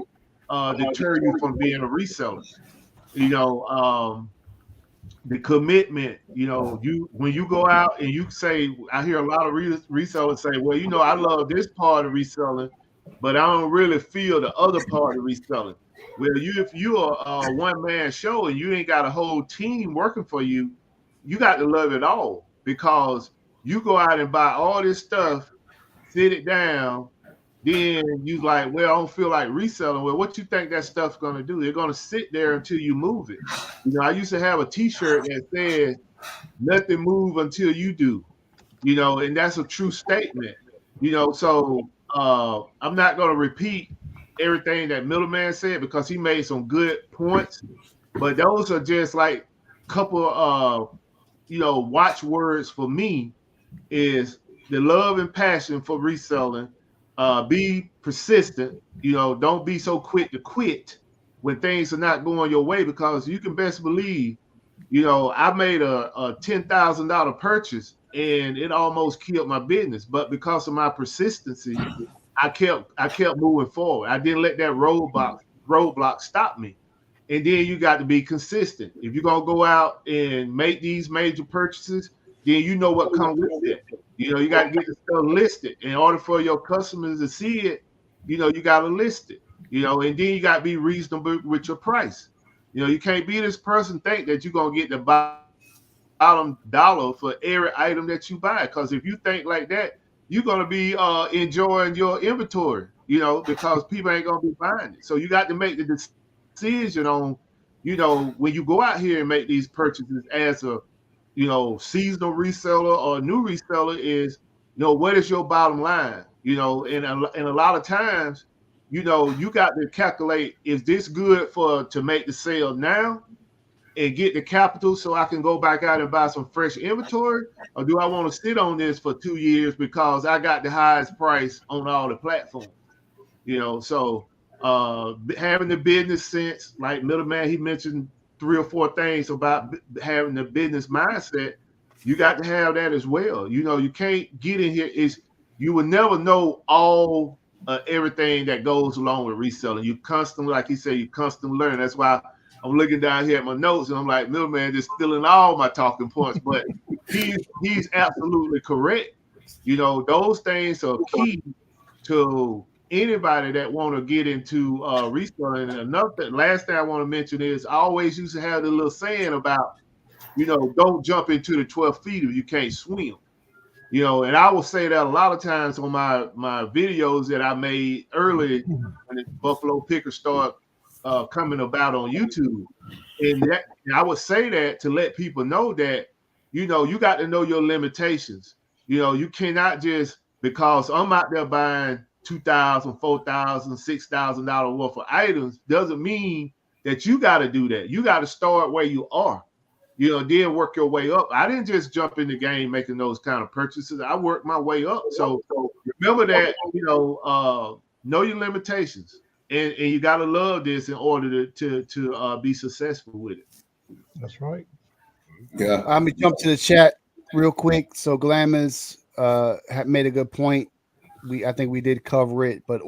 deter you from being a reseller. The commitment, when you go out and you say, I hear a lot of resellers say, well, I love this part of reselling, but I don't really feel the other part of reselling. Well, if you're a one-man show and you ain't got a whole team working for you, you got to love it all, because you go out and buy all this stuff, sit it down, then you like, well, I don't feel like reselling. Well, what you think that stuff's going to do? They're going to sit there until you move it. I used to have a T-shirt that said, nothing move until you do, and that's a true statement, so I'm not going to repeat everything that Middleman said, because he made some good points, but those are just like a couple of, watchwords for me is the love and passion for reselling. Be persistent, don't be so quick to quit when things are not going your way, because you can best believe, I made a $10,000 purchase and it almost killed my business, but because of my persistency, I kept moving forward. I didn't let that roadblock stop me. And then you got to be consistent. If you're going to go out and make these major purchases, then you know what comes with it. You got to get the stuff listed. In order for your customers to see it, you got to list it. And then you got to be reasonable with your price. You can't be this person think that you're going to get the bottom dollar for every item that you buy. Because if you think like that, you're going to be enjoying your inventory, because people ain't going to be buying it. So you got to make the decision on, when you go out here and make these purchases as a, seasonal reseller or a new reseller is, what is your bottom line? And a lot of times, you got to calculate, is this good to make the sale now and get the capital so I can go back out and buy some fresh inventory? Or do I want to sit on this for 2 years because I got the highest price on all the platforms? So having the business sense, like Middleman, he mentioned 3 or 4 things about having the business mindset. You got to have that as well. You can't get in here. You will never know all everything that goes along with reselling. You constantly, like he said, you constantly learn. That's why I'm looking down here at my notes and I'm like, Middleman just stealing all my talking points. But he's absolutely correct. Those things are key to anybody that want to get into reselling. And last thing I want to mention is I always used to have the little saying about, don't jump into the 12 feet if you can't swim. And I will say that a lot of times on my videos that I made early when the Buffalo Picker started coming about on YouTube. And I would say that to let people know that, you got to know your limitations. You cannot just, because I'm out there buying $2,000, $4,000, $6,000 worth of items, doesn't mean that you got to do that. You got to start where you are. Then work your way up. I didn't just jump in the game making those kind of purchases. I worked my way up. So remember that, know your limitations, and you got to love this in order to be successful with it. That's right. Yeah. I'm gonna jump to the chat real quick. So Glamis made a good point. I think we did cover it, but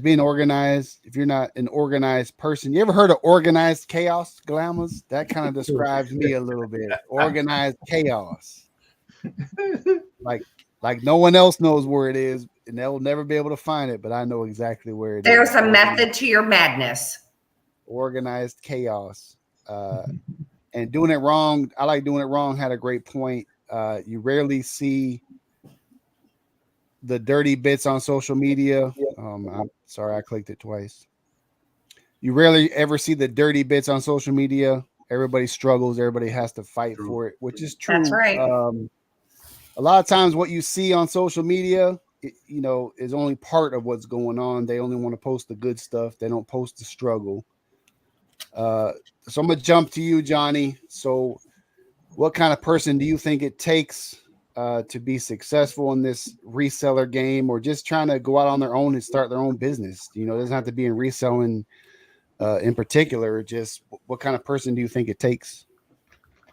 being organized. If you're not an organized person, you ever heard of organized chaos, Glamis? That kind of describes me a little bit. Organized chaos. Like no one else knows where it is, and they'll never be able to find it, but I know exactly where it is. There's a method to your madness. Organized chaos. And doing it wrong. I like doing it wrong. Had a great point. You rarely see the dirty bits on social media. I'm sorry, I clicked it twice. You rarely ever see the dirty bits on social media. Everybody struggles. Everybody has to fight for it, which is true. That's right. A lot of times what you see on social media, is only part of what's going on. They only want to post the good stuff. They don't post the struggle. So I'm going to jump to you, Johnny. So what kind of person do you think it takes to be successful in this reseller game, or just trying to go out on their own and start their own business? It doesn't have to be in reselling in particular. Just what kind of person do you think it takes?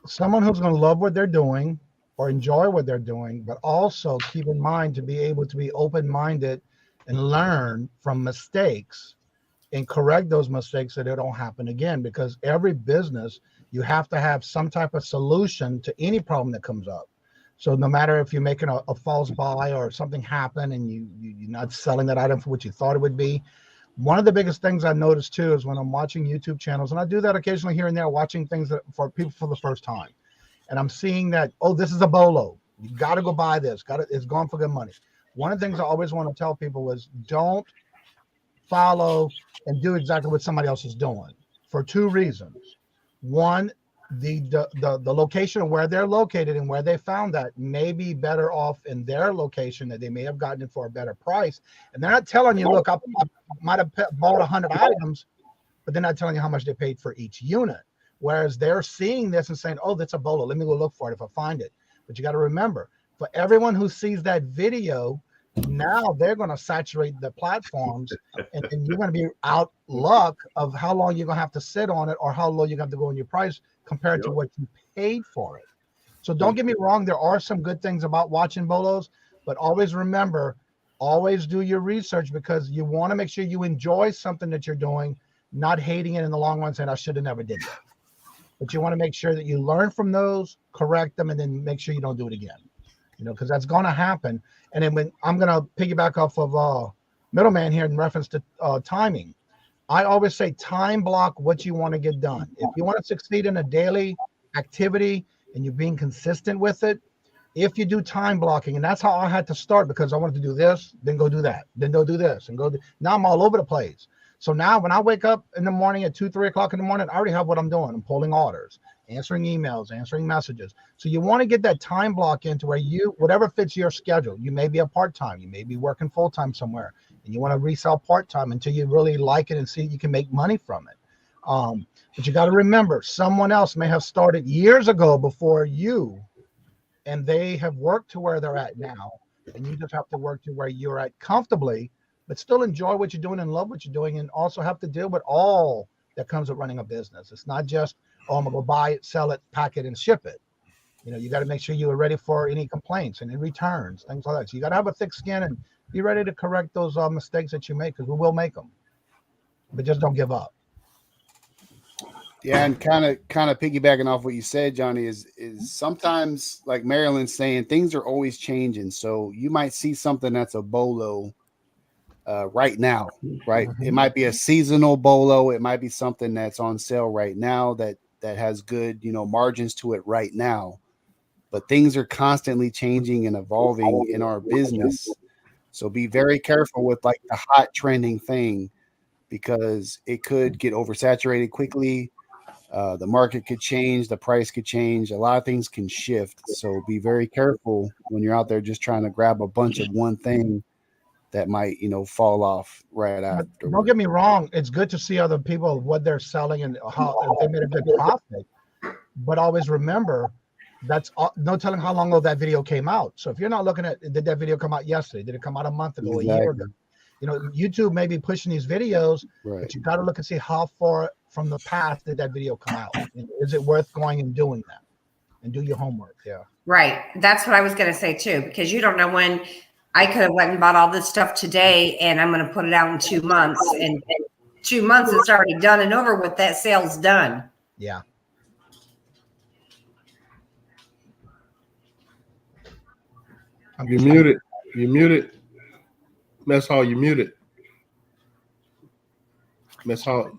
Someone who's going to love what they're doing or enjoy what they're doing, but also keep in mind to be able to be open-minded and learn from mistakes and correct those mistakes so they don't happen again. Because every business, you have to have some type of solution to any problem that comes up. So no matter if you're making a false buy or something happen and you're not selling that item for what you thought it would be. One of the biggest things I noticed too is when I'm watching YouTube channels, and I do that occasionally here and there, watching things that for people for the first time. And I'm seeing that, this is a bolo. You got to go buy this. It's gone for good money. One of the things I always want to tell people is don't follow and do exactly what somebody else is doing for two reasons. One, the location of where they're located and where they found that may be better off in their location, that they may have gotten it for a better price. And they're not telling you, look, I might have bought 100 items, but they're not telling you how much they paid for each unit. Whereas they're seeing this and saying, that's a bolo. Let me go look for it if I find it. But you got to remember, for everyone who sees that video, now they're going to saturate the platforms, and you're going to be out luck of how long you're going to have to sit on it or how low you're going to have to go in your price compared to what you paid for it. So don't get me wrong. There are some good things about watching bolos, but always remember, always do your research, because you want to make sure you enjoy something that you're doing, not hating it in the long run saying, I should have never did that. But you want to make sure that you learn from those, correct them, and then make sure you don't do it again. Because that's going to happen. And then when I'm going to piggyback off of Middleman here in reference to timing, I always say time block what you want to get done. If you want to succeed in a daily activity and you're being consistent with it, if you do time blocking, and that's how I had to start, because I wanted to do this, then go do that, then go do this, and now I'm all over the place. So now when I wake up in the morning at 2-3 o'clock in the morning, I already have what I'm doing. I'm pulling orders, answering emails, answering messages. So you want to get that time block into where whatever fits your schedule. You may be a part-time, you may be working full-time somewhere, and you want to resell part-time until you really like it and see you can make money from it. But you got to remember, someone else may have started years ago before you, and they have worked to where they're at now. And you just have to work to where you're at comfortably, but still enjoy what you're doing and love what you're doing, and also have to deal with all that comes with running a business. It's not just, I'm gonna go buy it, sell it, pack it, and ship it. You got to make sure you are ready for any complaints and any returns, things like that. So you got to have a thick skin and be ready to correct those mistakes that you make, because we will make them, but just don't give up. Yeah, and kind of piggybacking off what you said, Johnny, is sometimes, like Marilyn's saying, things are always changing. So you might see something that's a bolo right now, right? It might be a seasonal bolo. It might be something that's on sale right now that has good, margins to it right now. But things are constantly changing and evolving in our business. So be very careful with like the hot trending thing, because it could get oversaturated quickly. The market could change, the price could change, a lot of things can shift. So be very careful when you're out there just trying to grab a bunch of one thing that might, fall off right But after. don't get me wrong, it's good to see other people what they're selling and how if they made a good profit. But always remember, that's no telling how long ago that video came out. So if you're not looking at, did that video come out yesterday? Did it come out a month ago, a year ago? YouTube may be pushing these videos, Right. but you got to look and see how far from the past did that video come out. Is it worth going and doing that? And do your homework. Yeah. Right. That's what I was going to say too, because you don't know when. I could have went and bought all this stuff today, and I'm going to put it out in 2 months. And 2 months, it's already done and over with. That sale's done. Yeah. You muted. You muted. Mess Hall, you muted. Mess Hall.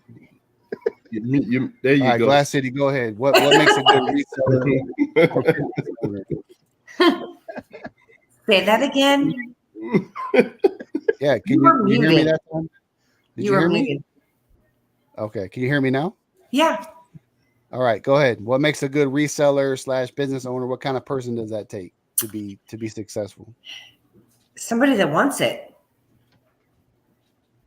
There you All right, go. Glass City, go ahead. What makes a good reseller? Say that again. Yeah, can You you hear me muted. that time? Did You you were hear me? muted. Okay, can you hear me now? Yeah. All right, go ahead. What makes a good reseller / business owner? What kind of person does that take to be successful? Somebody that wants it.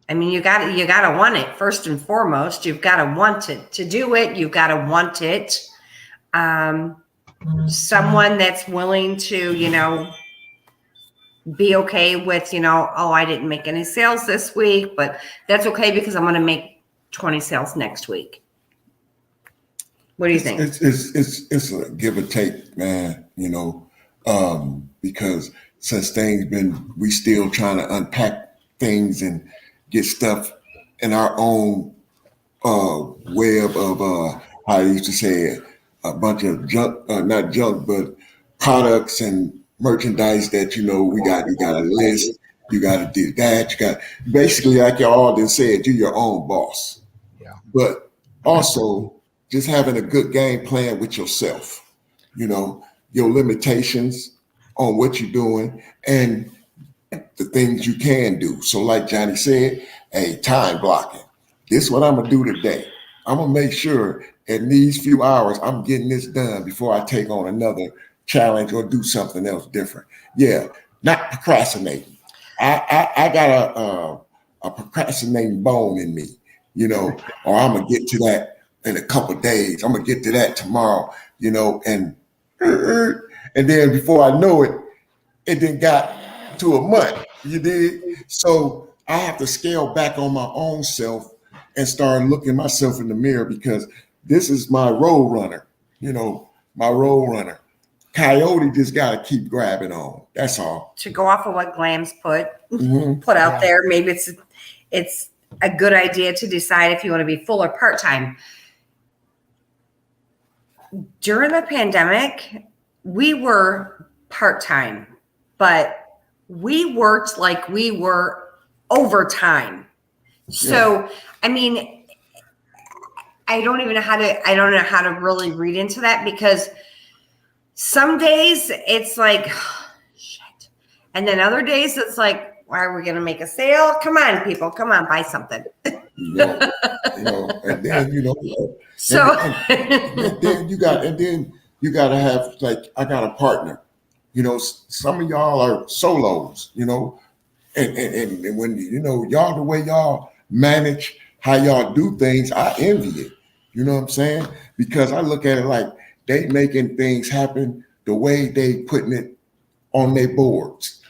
I mean, you got to want it first and foremost. You've got to want it to do it. You've got to want it. Someone that's willing to, be okay with, oh, I didn't make any sales this week, but that's okay because I'm going to make 20 sales next week. What do you think? It's a give or take, man, because since we still trying to unpack things and get stuff in our own web of how I used to say it, a bunch of junk, not junk, but products and merchandise that you got a list, you got to do that, you got basically, like y'all done said, you're your own boss. Yeah. But also just having a good game plan with yourself, your limitations on what you're doing and the things you can do. So like Johnny said, hey, time blocking. This is what I'm gonna do today. I'm gonna make sure in these few hours I'm getting this done before I take on another challenge or do something else different. Yeah, not procrastinating. I got a procrastinating bone in me, or I'm gonna get to that in a couple of days. I'm gonna get to that tomorrow, and then before I know it, it then got to a month. You did. So I have to scale back on my own self and start looking myself in the mirror, because this is my road runner, my road runner. Coyote just got to keep grabbing on. That's all. To go off of what Glams put Mhm. out Yeah. there, maybe it's a good idea to decide if you want to be full or part-time. During the pandemic, we were part-time, but we worked like we were overtime. So, I mean, I don't know how to really read into that, because some days it's like, oh, shit. And then other days it's like, why are we going to make a sale? Come on, people, come on, buy something. And then, So, and then you got to have, like, I got a partner. Some of y'all are solos, and when y'all, the way y'all manage how y'all do things, I envy it. You know what I'm saying? Because I look at it like they making things happen the way they putting it on their boards,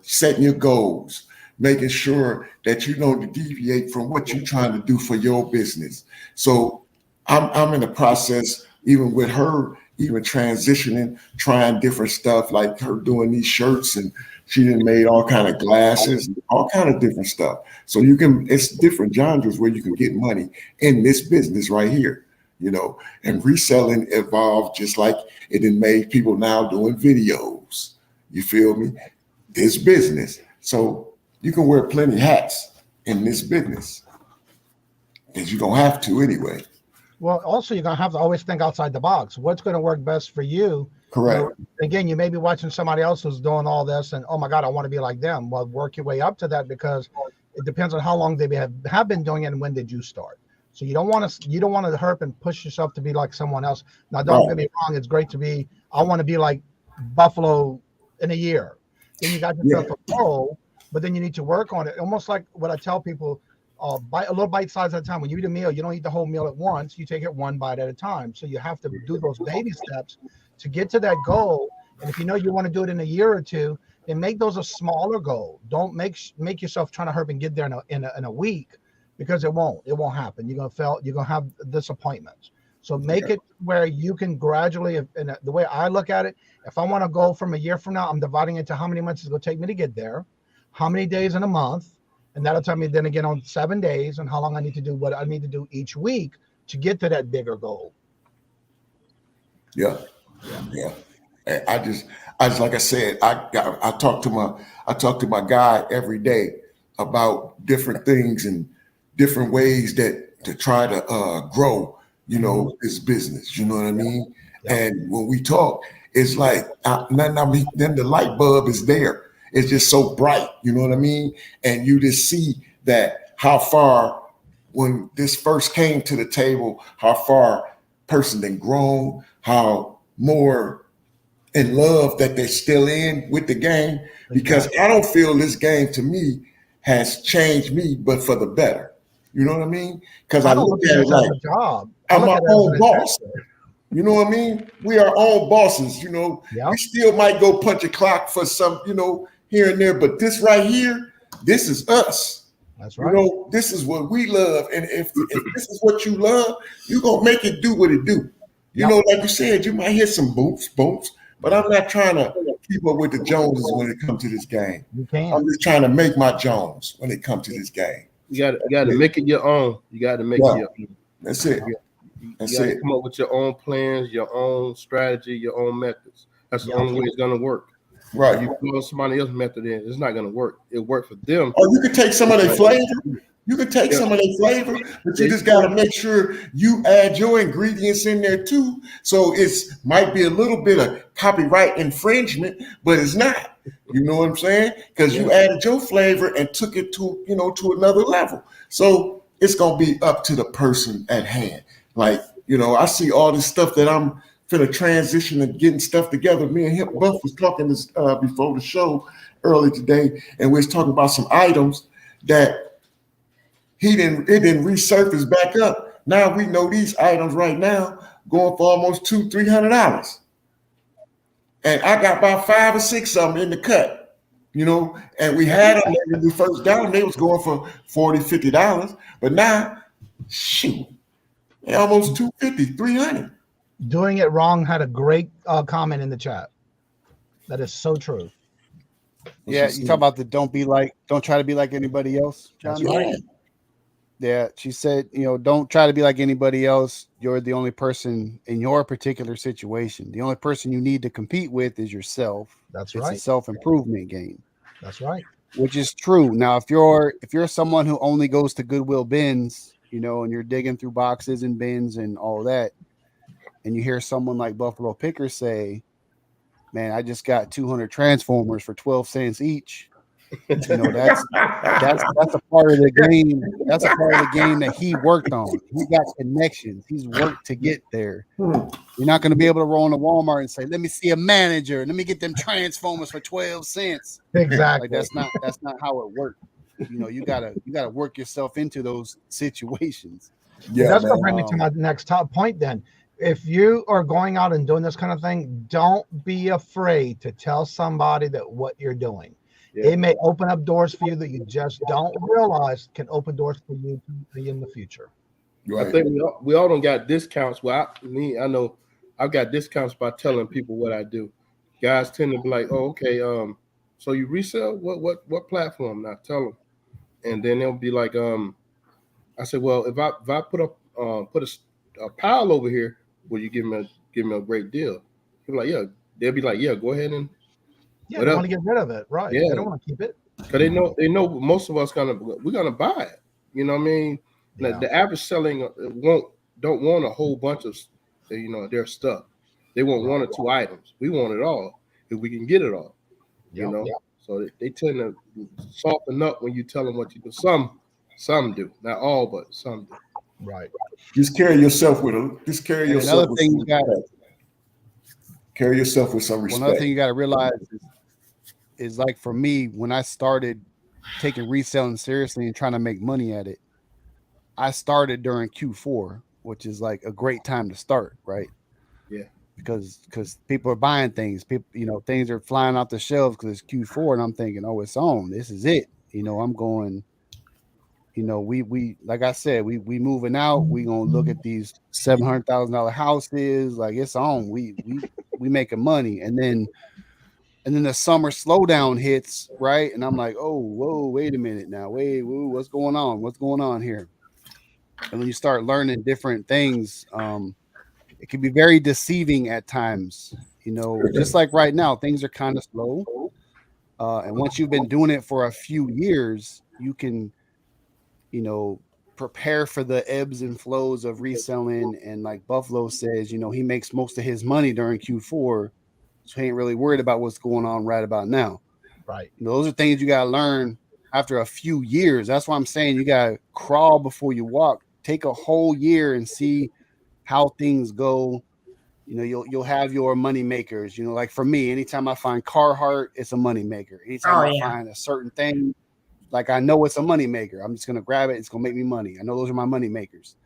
setting your goals, making sure that you don't deviate from what you're trying to do for your business. So I'm in the process, even with her, even transitioning, trying different stuff, like her doing these shirts, and she done made all kind of glasses, all kind of different stuff. So it's different genres where you can get money in this business right here, and reselling evolved just like it done made people now doing videos. You feel me? This business. So You can wear plenty hats in this business because you don't have to anyway. Well, also you're gonna have to always think outside the box. What's going to work best for you? Correct. You know, again, you may be watching somebody else who's doing all this, and oh my God, I want to be like them. Well, work your way up to that because it depends on how long they have been doing it and when did you start. So you don't want to hurt and push yourself to be like someone else. Now, don't get me wrong; it's great to be. I want to be like Buffalo in a year. Then you got yourself a goal, but then you need to work on it. Almost like what I tell people. Bite a little bite size at a time. When you eat a meal, you don't eat the whole meal at once. You take it one bite at a time. So you have to do those baby steps to get to that goal. And if you know you want to do it in a year or two, then make those a smaller goal. Don't make yourself trying to hurry and get there in a week, because it won't happen. You're gonna fail. You're gonna have disappointments. So make it where you can gradually. And the way I look at it, if I want to go from a year from now, I'm dividing it into how many months it's gonna take me to get there, how many days in a month. And that'll tell me then again on 7 days and how long I need to do what I need to do each week to get to that bigger goal. Yeah. And I just like I said, I talk to my guy every day about different things and different ways that to try to grow, his business. You know what I mean? Yeah. And when we talk, it's like then the light bulb is there. It's just so bright, you know what I mean? And you just see that how far, when this first came to the table, how far person then grown, how more in love that they're still in with the game. Because I don't feel this game to me has changed me, but for the better. You know what I mean? Because I look at it like I'm my own boss. You know what I mean? We are own bosses, We still might go punch a clock for some, here and there, but this right here, this is us. That's right. This is what we love. And if this is what you love, you're going to make it do what it do. Like you said, you might hit some bumps, but I'm not trying to keep up with the Joneses when it comes to this game. You can. I'm just trying to make my Jones when it comes to this game. You got to make it your own. You got to make it your own. That's it. You got to come up with your own plans, your own strategy, your own methods. That's the only way it's going to work. Right. You follow somebody else's method in, it's not going to work. It worked for them. Or you could take some of their flavor. But you just got to make sure you add your ingredients in there too. So it's might be a little bit of copyright infringement, but it's not. You know what I'm saying? Because you added your flavor and took it to another level. So it's going to be up to the person at hand. Like, I see all this stuff that I'm finna transition and getting stuff together. Me and him both was talking this before the show early today, and we was talking about some items that it didn't resurface back up. Now we know these items right now going for almost $200-300, and I got about 5 or 6 of them in the cut. And we had them when we first got them. They was going for $40-50, but now, shoot, they almost $250-300. Doing it wrong had a great comment in the chat. That is so true. Yeah, you talk about the don't try to be like anybody else, John. Right. Yeah, she said, don't try to be like anybody else. You're the only person in your particular situation. The only person you need to compete with is yourself. That's it's right. a self-improvement game. That's right. Which is true. Now, if you're someone who only goes to Goodwill bins, and you're digging through boxes and bins and all that, and you hear someone like Buffalo Picker say, man, I just got 200 Transformers for 12 cents each. That's a part of the game. That's a part of the game that he worked on. He got connections. He's worked to get there. You're not going to be able to roll into Walmart and say, let me see a manager. Let me get them Transformers for 12 cents. Exactly. Like that's not how it works. You gotta work yourself into those situations. Yeah, that's going to bring me to my next top point then. If you are going out and doing this kind of thing, don't be afraid to tell somebody that what you're doing. Yeah. It may open up doors for you that you just don't realize can open doors for you in the future. Right. I think we all don't got discounts. Well, I know I've got discounts by telling people what I do. Guys tend to be like, "Oh, okay, so you resell what platform?" Now tell them, and then they'll be like, I said, "Well, if I put a pile over here, will you give me a great deal?" They'll be like, "Yeah." They'll be like, "Yeah, go ahead and." Yeah, they want to get rid of it, right? Yeah. They don't want to keep it. because they know most of us we're gonna buy it. You know what I mean? Yeah. The average selling don't want a whole bunch of their stuff. They want one or two items. We want it all if we can get it all. You Yep. know, so they tend to soften up when you tell them what you do. Some do, not all, but some do. Right. Just carry yourself with Another thing you got carry yourself with some respect. Another thing you got to realize is like for me, when I started taking reselling seriously and trying to make money at it, I started during Q4, which is like a great time to start, right? Yeah. Because people are buying things, people, things are flying off the shelves because it's Q4, and I'm thinking, oh, it's on. This is it. I'm going. We like I said, we moving out. We gonna look at these $700,000 houses. Like it's on. We making money, and then the summer slowdown hits, right? And I'm like, oh, whoa, wait a minute now, what's going on? What's going on here? And when you start learning different things, it can be very deceiving at times. Just like right now, things are kind of slow, and once you've been doing it for a few years, you can prepare for the ebbs and flows of reselling. And like Buffalo says, he makes most of his money during Q4, so he ain't really worried about what's going on right about now. Right. Those are things you got to learn after a few years. That's why I'm saying you got to crawl before you walk. Take a whole year and see how things go. You'll have your money makers. Like for me, anytime I find Carhartt, it's a money maker. Anytime I find a certain thing, like I know it's a money maker, I'm just gonna grab it. It's gonna make me money. I know those are my money makers.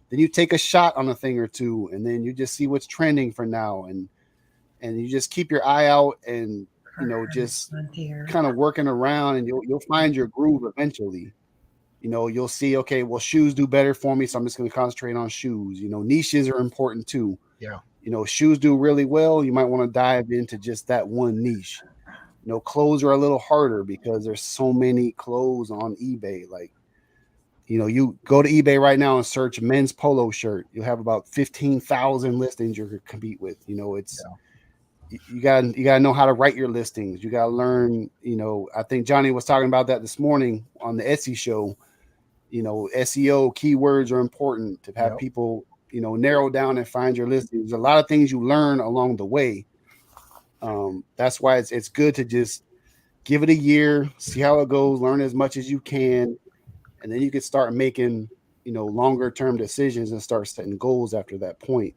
Then you take a shot on a thing or two, and then you just see what's trending for now, and you just keep your eye out, and just kind of working around, and you'll find your groove eventually. You'll see, okay, well, shoes do better for me, so I'm just going to concentrate on shoes. Niches are important too. Yeah. Shoes do really well. You might want to dive into just that one niche. Clothes are a little harder because there's so many clothes on eBay. Like, you go to eBay right now and search men's polo shirt. You'll have about 15,000 listings you could compete with. It's you got to know how to write your listings. You got to learn. I think Johnny was talking about that this morning on the Etsy show. SEO keywords are important to have people, narrow down and find your listings. There's a lot of things you learn along the way. That's why it's good to just give it a year, see how it goes, learn as much as you can, and then you can start making, longer term decisions and start setting goals after that point.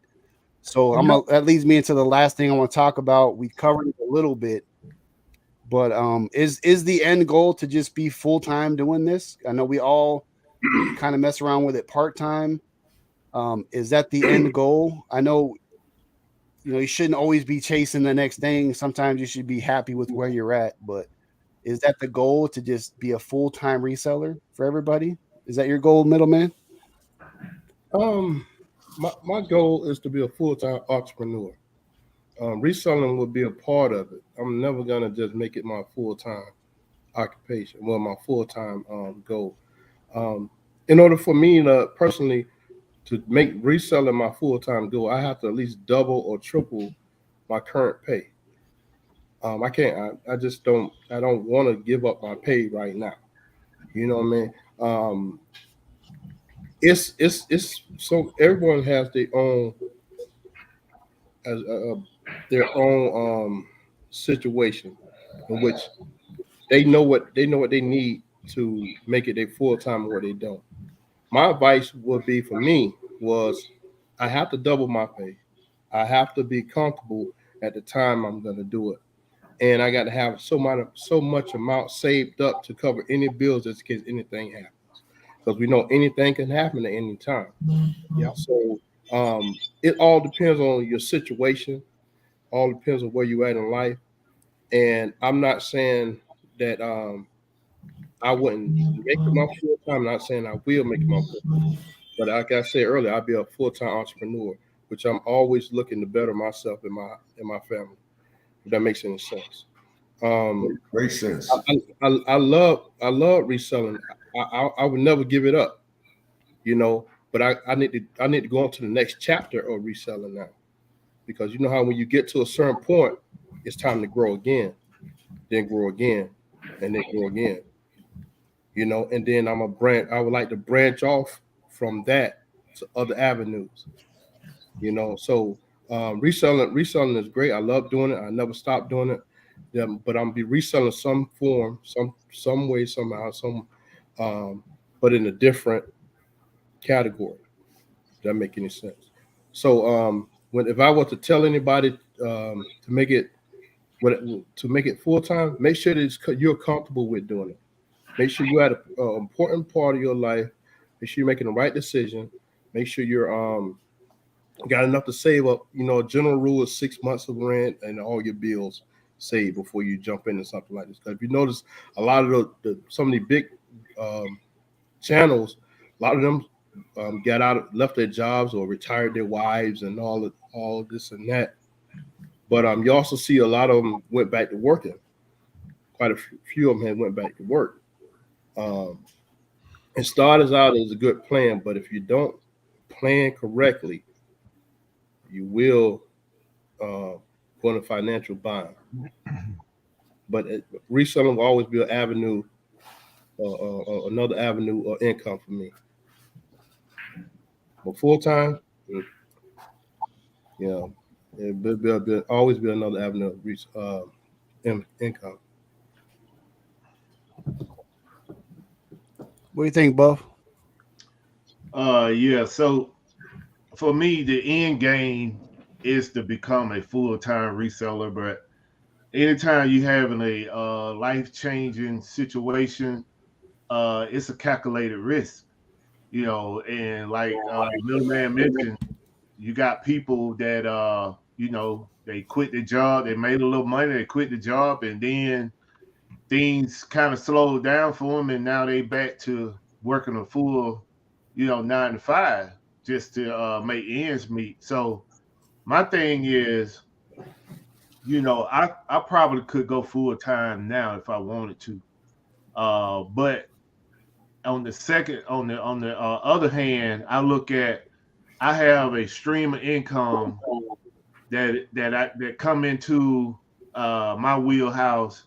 So that leads me into the last thing I want to talk about. We covered it a little bit, but is the end goal to just be full-time doing this? I know we all kind of mess around with it part-time. Is that the end goal? I know, you shouldn't always be chasing the next thing. Sometimes you should be happy with where you're at, but is that the goal, to just be a full-time reseller for everybody? Is that your goal, middleman? My goal is to be a full-time entrepreneur. Reselling will be a part of it. I'm never gonna just make it my full-time occupation. Well, my full-time goal. In order for me to personally to make reselling my full-time goal, I have to at least double or triple my current pay. I can't. I just don't. I don't want to give up my pay right now. You know what I mean? It's so everyone has their own situation in which they know what they need to make it their full time, or they don't. My advice would be for me was I have to double my pay. I have to be comfortable at the time I'm going to do it, and I got to have so much amount saved up to cover any bills just in case anything happens, because we know anything can happen at any time. Yeah. So it all depends on your situation. All depends on where you're at in life, and I'm not saying that I wouldn't make it my full time. I'm not saying I will make it my full time. But like I said earlier, I'll be a full-time entrepreneur, which I'm always looking to better myself and my family. If that makes any sense. Great sense. I love reselling. I would never give it up, But I need to go on to the next chapter of reselling now, because you know how when you get to a certain point, it's time to grow again, then grow again, and they grow again. You know, and then I would like to branch off from that to other avenues. You know, so reselling is great. I love doing it. I never stop doing it. Yeah, but I'm be reselling some form, some way, somehow, but in a different category. Does that make any sense? So if I were to tell anybody to make it full time, make sure that you're comfortable with doing it. Make sure you're at an important part of your life. Make sure you're making the right decision. Make sure you're got enough to save up. You know, a general rule is 6 months of rent and all your bills saved before you jump into something like this. Because if you notice, a lot of some of the big channels, a lot of them left their jobs or retired their wives and all this and that. But you also see a lot of them went back to working. Quite a few of them went back to work. And started out as a good plan, but if you don't plan correctly, you will go in a financial bind. But reselling will always be an avenue, another avenue of income for me. But full time, it will always be another avenue of income. What do you think, Buff? Yeah. So for me, the end game is to become a full-time reseller. But anytime you having a life-changing situation, it's a calculated risk, you know. And like Middleman mentioned, you got people that they quit the job, they made a little money, they quit the job, and then things kind of slowed down for them, and now they back to working a full, 9 to 5 just to make ends meet. So my thing is, I probably could go full time now if I wanted to, but on the other hand, I have a stream of income that come into my wheelhouse,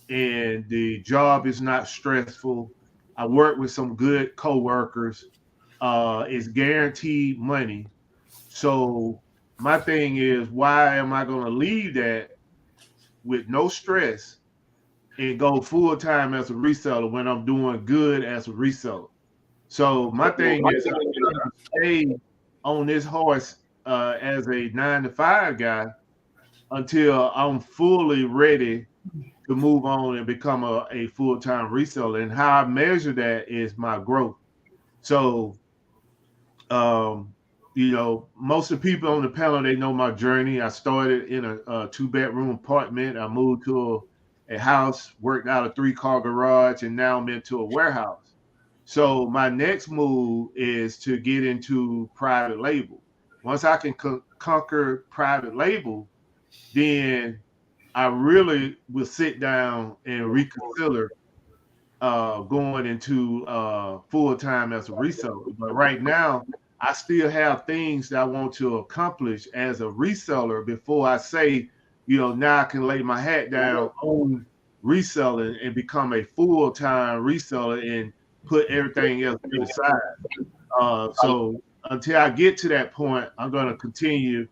and the job is not stressful. I work with some good coworkers. It's guaranteed money. So my thing is, why am I going to leave that with no stress and go full time as a reseller when I'm doing good as a reseller? So my thing is, I'm going to stay on this horse as a 9 to 5 guy until I'm fully ready to move on and become a full-time reseller. And how I measure that is my growth. So, most of the people on the panel, they know my journey. I started in a 2-bedroom apartment. I moved to a house, worked out a 3-car garage, and now I'm into a warehouse. So my next move is to get into private label. Once I can conquer private label, then I really will sit down and reconsider going into full time as a reseller. But right now, I still have things that I want to accomplish as a reseller before I say, now I can lay my hat down on reselling and become a full time reseller and put everything else to the side. So until I get to that point, I'm going to continue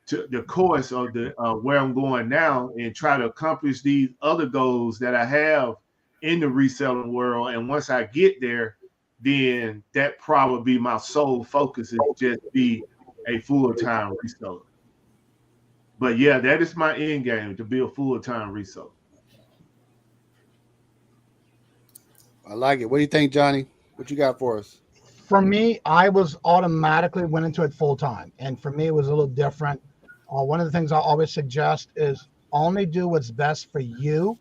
to the course of the where I'm going now and try to accomplish these other goals that I have in the reselling world. And once I get there, then that probably be my sole focus, is just be a full-time reseller. But yeah, that is my end game, to be a full-time reseller. I like it. What do you think, Johnny? What you got for us? For me, I was automatically went into it full time. And for me, it was a little different. One of the things I always suggest is only do what's best for you.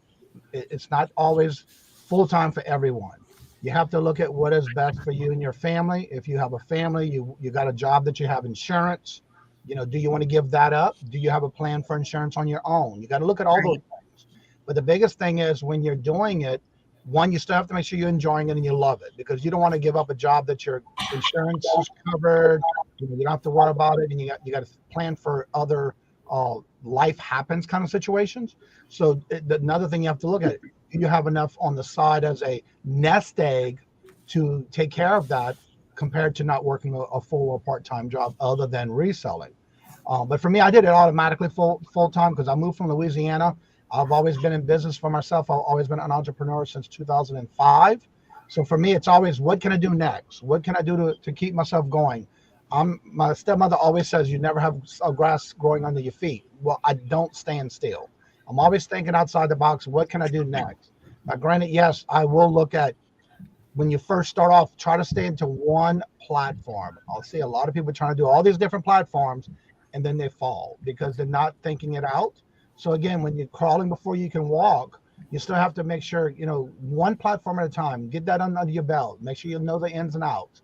It's not always full time for everyone. You have to look at what is best for you and your family. If you have a family, you got a job that you have insurance. Do you want to give that up? Do you have a plan for insurance on your own? You got to look at all those things. But the biggest thing is, when you're doing it, one, you still have to make sure you're enjoying it and you love it, because you don't want to give up a job that your insurance is covered. You don't have to worry about it, and you got to plan for other life happens kind of situations. So another thing you have to look at, do you have enough on the side as a nest egg to take care of that compared to not working a full or part-time job other than reselling? But for me, I did it automatically full time because I moved from Louisiana. I've always been in business for myself. I've always been an entrepreneur since 2005. So for me, it's always, what can I do next? What can I do to keep myself going? My stepmother always says, you never have grass growing under your feet. Well, I don't stand still. I'm always thinking outside the box. What can I do next? Now, granted, yes, I will look at, when you first start off, try to stay into one platform. I'll see a lot of people trying to do all these different platforms, and then they fall because they're not thinking it out. So again, when you're crawling before you can walk, you still have to make sure, one platform at a time, get that under your belt, make sure you know the ins and outs,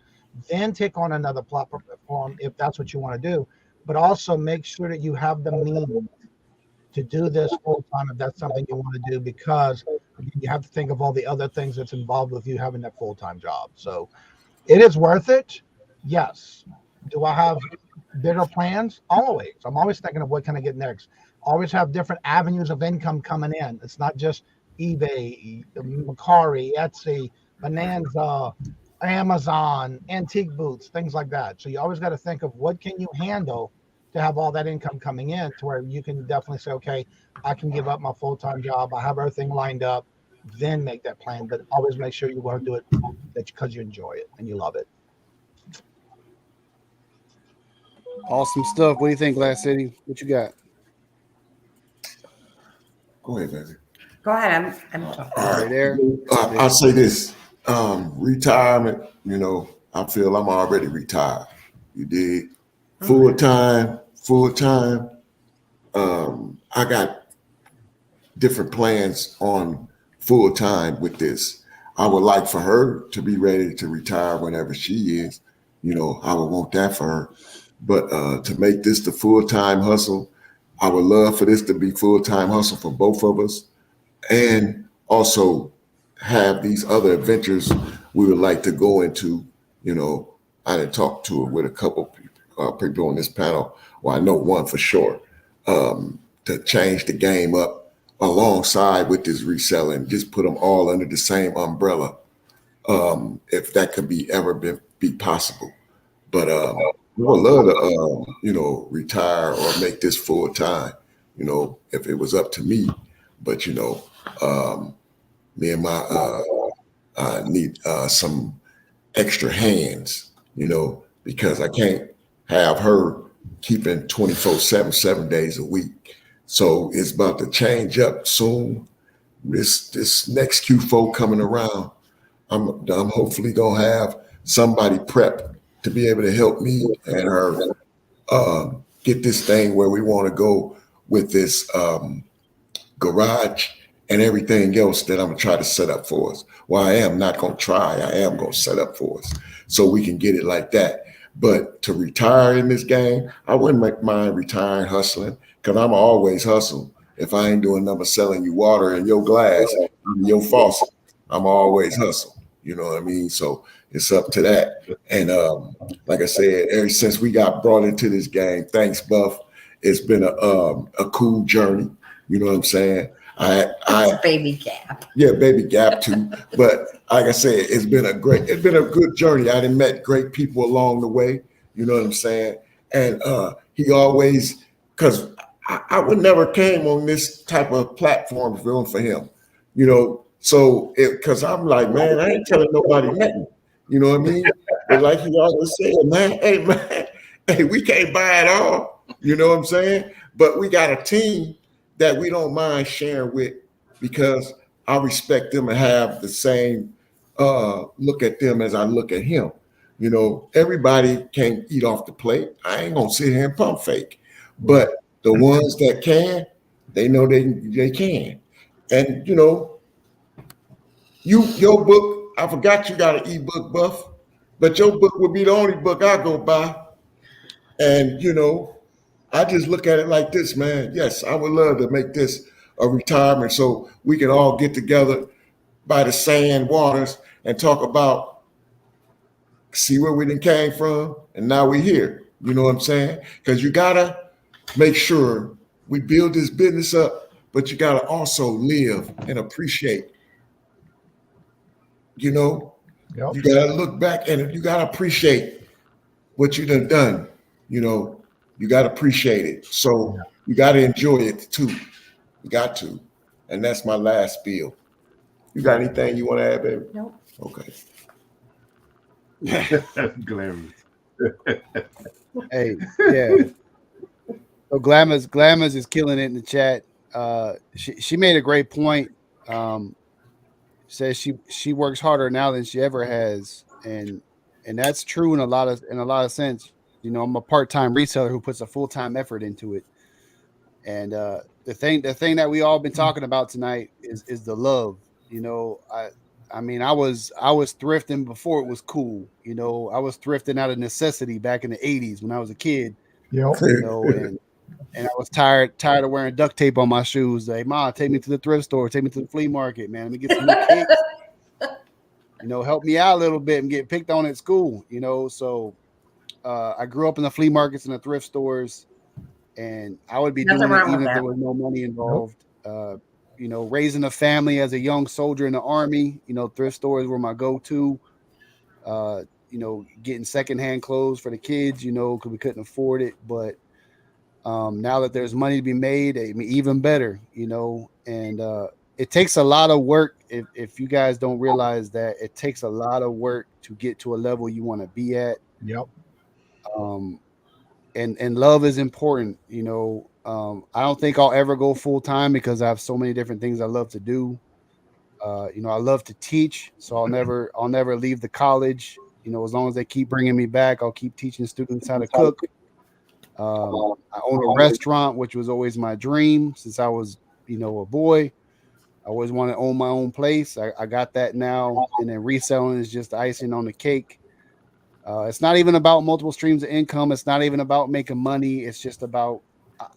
then take on another platform if that's what you want to do. But also make sure that you have the means to do this full time if that's something you want to do, because you have to think of all the other things that's involved with you having that full-time job. So it is worth it. Yes. Do I have bigger plans? Always. I'm always thinking of what can I get next. Always have different avenues of income coming in. It's not just eBay, Mercari, Etsy, Bonanza, Amazon, antique booths, things like that. So you always got to think of what can you handle to have all that income coming in to where you can definitely say, okay, I can give up my full-time job. I have everything lined up, then make that plan. But always make sure you want to do it because you enjoy it and you love it. Awesome stuff. What do you think, Glass City? What you got? Go ahead, Nancy. Go ahead. I'm All Right right. there. I'll say this. Retirement, I feel I'm already retired. You did. Full time. I got different plans on full time with this. I would like for her to be ready to retire whenever she is. I would want that for her. But to make this the full-time hustle, I would love for this to be full-time hustle for both of us, and also have these other adventures we would like to go into. I didn't talk to her with a couple people on this panel. Well, I know one for sure, to change the game up alongside with this reselling, just put them all under the same umbrella, if that could be possible. But we would love to, retire or make this full time, if it was up to me. But, me and my need some extra hands, because I can't have her keeping 24/7, 7 days a week. So it's about to change up soon. This next Q4 coming around, I'm hopefully gonna have somebody prep to be able to help me and her get this thing where we want to go with this garage and everything else that I'm gonna try to set up for us. Well, I am not gonna try. I am gonna set up for us so we can get it like that. But to retire in this game, I wouldn't mind retiring hustling, because I'm always hustle. If I ain't doing nothing but selling you water in your glass, your faucet, I'm always hustle. You know what I mean? So it's up to that. And like I said, ever since we got brought into this game, thanks, Buff. It's been a cool journey. You know what I'm saying? It's Baby Gap. Yeah, Baby Gap too. But like I said, it's been a good journey. I done met great people along the way. You know what I'm saying? And he always, because I would never came on this type of platform for him. So because I'm like, man, I ain't telling nobody nothing. You know what I mean? But like he always said, man, hey, we can't buy it all. You know what I'm saying? But we got a team that we don't mind sharing with, because I respect them and have the same look at them as I look at him. Everybody can't eat off the plate. I ain't gonna sit here and pump fake. But the ones that can, they know they can. And your book, I forgot you got an ebook, Buff, but your book would be the only book I go by. And I just look at it like this, man. Yes, I would love to make this a retirement so we can all get together by the sand waters and talk about, see where we done came from, and now we're here. You know what I'm saying? Because you gotta make sure we build this business up, but you gotta also live and appreciate You know, Yep. you gotta look back and you gotta appreciate what you done. You know, you gotta appreciate it. So you gotta enjoy it too. You got to. And that's my last spiel. You got anything you want to add, baby? Nope. Okay. Hilarious. Hey, yeah. So Glamours is killing it in the chat. She made a great point. Says she works harder now than she ever has, and that's true in a lot of sense. You know, I'm a part-time reseller who puts a full-time effort into it. And the thing that we all been talking about tonight is the love. You know, I mean, I was thrifting before it was cool. You know, I was thrifting out of necessity back in the 80s when I was a kid. Yep. You know, and I was tired of wearing duct tape on my shoes. Like, Ma, take me to the thrift store, take me to the flea market, man. Let me get some new kicks. You know, help me out a little bit and get picked on at school. You know, so I grew up in the flea markets and the thrift stores, and I would be Nothing doing wrong it with even if that. there was no money involved. You know, raising a family as a young soldier in the Army, you know, thrift stores were my go-to. You know, getting secondhand clothes for the kids, you know, because we couldn't afford it. But now that there's money to be made, I mean, even better, you know, and it takes a lot of work. If you guys don't realize that, it takes a lot of work to get to a level you want to be at. Yep. And love is important, you know. I don't think I'll ever go full time because I have so many different things I love to do. You know, I love to teach, so I'll never leave the college. You know, as long as they keep bringing me back, I'll keep teaching students how to cook. I own a restaurant, which was always my dream since I was, you know, a boy. I always wanted to own my own place. I got that now, and then reselling is just icing on the cake. It's not even about multiple streams of income. It's not even about making money. It's just about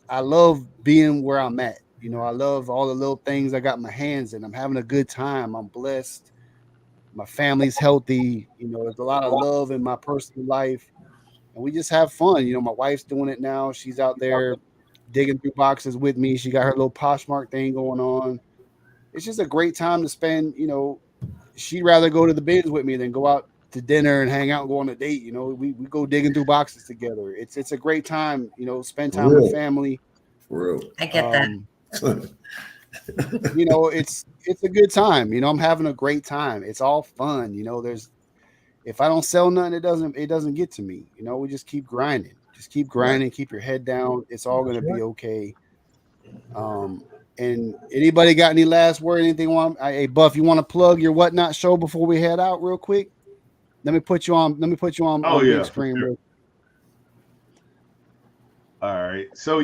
I love being where I'm at. You know, I love all the little things I got my hands in. I'm having a good time. I'm blessed. My family's healthy. You know, there's a lot of love in my personal life, and we just have fun. You know, my wife's doing it now. She's out there digging through boxes with me. She got her little Poshmark thing going on. It's just a great time to spend. You know, she'd rather go to the bins with me than go out to dinner and hang out and go on a date. You know, we go digging through boxes together. It's a great time. You know, spend time with family. For real. I get that. You know, it's a good time. You know, I'm having a great time. It's all fun. You know, if I don't sell nothing, it doesn't get to me. You know, we just keep grinding. Just keep grinding. Keep your head down. It's all gonna be okay. And anybody got any last word? Anything want? Hey, Buff, you want to plug your Whatnot show before we head out real quick? Let me put you on. Oh, big yeah, screen. sure. All right. So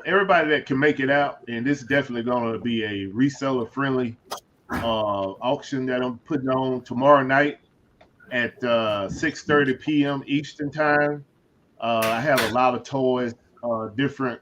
everybody that can make it out, and this is definitely going to be a reseller friendly auction that I'm putting on tomorrow night at 6:30 p.m. Eastern time. I have a lot of toys, different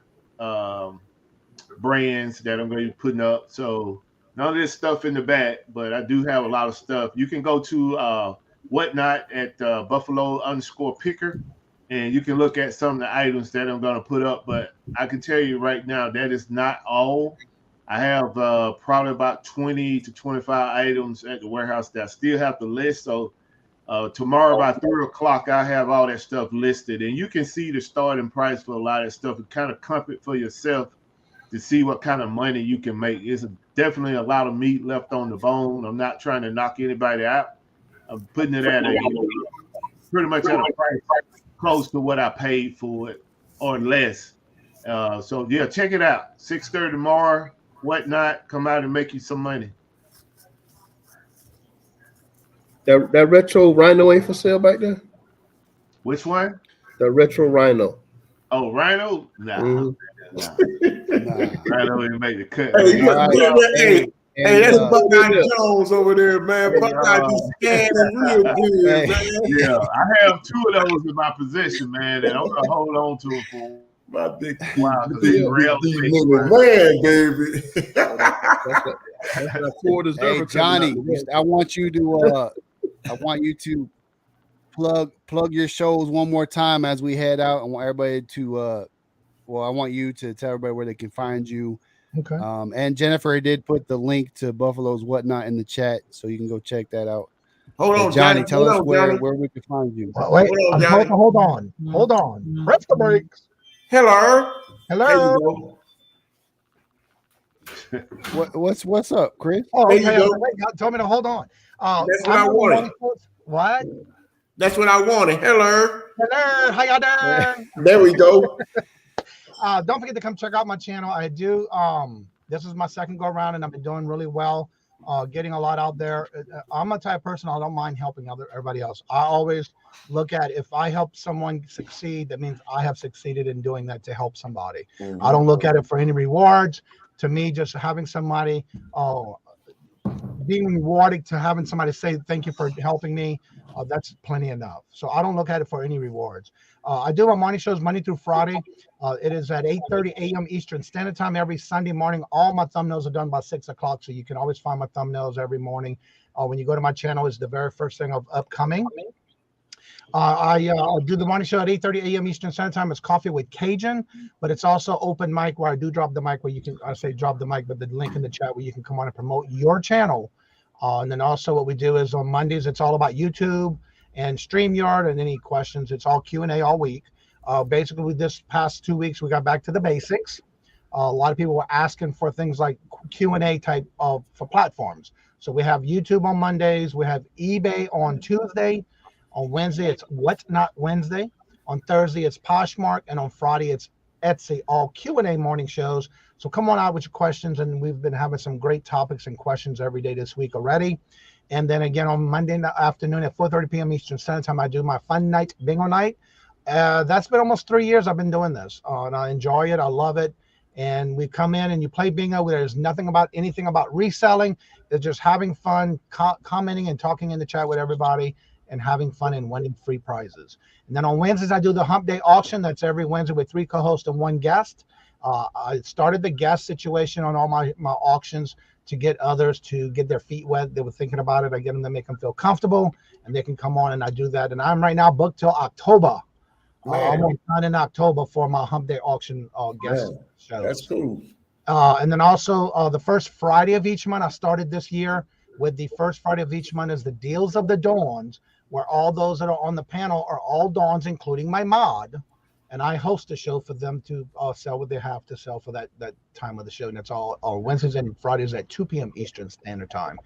brands that I'm going to be putting up. So none of this stuff in the back, but I do have a lot of stuff. You can go to Whatnot at Buffalo_Picker, and you can look at some of the items that I'm going to put up. But I can tell you right now, that is not all. I have probably about 20 to 25 items at the warehouse that I still have to list. So tomorrow by 3 o'clock, I have all that stuff listed, and you can see the starting price for a lot of stuff and kind of comp it for yourself to see what kind of money you can make. It's definitely a lot of meat left on the bone. I'm not trying to knock anybody out. I'm putting it at pretty much at a price close to what I paid for it or less. So yeah, check it out. 6:30 tomorrow. Whatnot, come out and make you some money. That retro Rhino ain't for sale back there. Which one? The retro Rhino. Oh, Rhino? Nah. Mhm. Nah. Rhino didn't make the cut. Hey, All right. hey, that's And, Buckeye Jones over there, man. Buckeye be scanning real good, man. Yeah, I have 2 of those in my possession, man, and I'm gonna hold on to them for My big wow, 'cause they real big big, nigga, man. man, baby. That's what Ford is hey, ever Johnny, coming out. I want you to plug your shows one more time as we head out. I want everybody to I want you to tell everybody where they can find you. Okay. And Jennifer did put the link to Buffalo's Whatnot in the chat, so you can go check that out. Hold Hey, on, Johnny, tell Hold us on, where Johnny. we can find you. Wait, Hold on, Johnny. hold on. Press the brakes. Hello. There Hello. you go. What's up, Chris? Oh, There okay. you go. Wait, y'all told me to hold on. That's what I'm I doing wanted. morning shows. What? That's what I wanted. Hello. Hello. How y'all doing? There we go. Don't forget to come check out my channel. I do. This is my second go around, and I've been doing really well. Getting a lot out there. I'm a type of person, I don't mind helping everybody else. I always look at, if I help someone succeed, that means I have succeeded in doing that to help somebody. I don't look at it for any rewards. To me, just having somebody, being rewarded to having somebody say thank you for helping me, that's plenty enough. So I don't look at it for any rewards. I do my morning shows Monday through Friday. It is at 8:30 a.m. Eastern Standard Time every Sunday morning. All my thumbnails are done by 6 o'clock, so you can always find my thumbnails every morning. When you go to my channel, it's the very first thing of upcoming. I do the morning show at 8:30 a.m. Eastern Standard Time. It's Coffee with Cajun, but it's also open mic, where I do drop the mic, where you can, I say drop the mic, but the link in the chat where you can come on and promote your channel. And then also what we do is on Mondays, it's all about YouTube and StreamYard, and any questions. It's all Q&A all week. Basically, this past 2 weeks, we got back to the basics. A lot of people were asking for things like Q&A type of for platforms. So we have YouTube on Mondays. We have eBay on Tuesday. On Wednesday, it's What's Not Wednesday. On Thursday, it's Poshmark. And on Friday, it's Etsy, all Q&A morning shows. So come on out with your questions. And we've been having some great topics and questions every day this week already. And then again, on Monday afternoon at 4:30 p.m. Eastern Standard Time, I do my fun night, bingo night. That's been almost 3 years I've been doing this. And I enjoy it. I love it. And we come in and you play bingo. There's nothing about anything about reselling. It's just having fun, commenting and talking in the chat with everybody, and having fun and winning free prizes. And then on Wednesdays, I do the Hump Day auction. That's every Wednesday with 3 co-hosts and 1 guest. I started the guest situation on all my auctions to get others to get their feet wet. They were thinking about it. I get them to make them feel comfortable, and they can come on, and I do that. And I'm right now booked till October. I'm on time in October for my Hump Day auction guest shows. That's cool. And then also the first Friday of each month, I started this year with the first Friday of each month is the Deals of the Dawns, where all those that are on the panel are all Dawns, including my mod. And I host a show for them to sell what they have to sell for that time of the show. And it's all Wednesdays and Fridays at 2 p.m. Eastern Standard Time.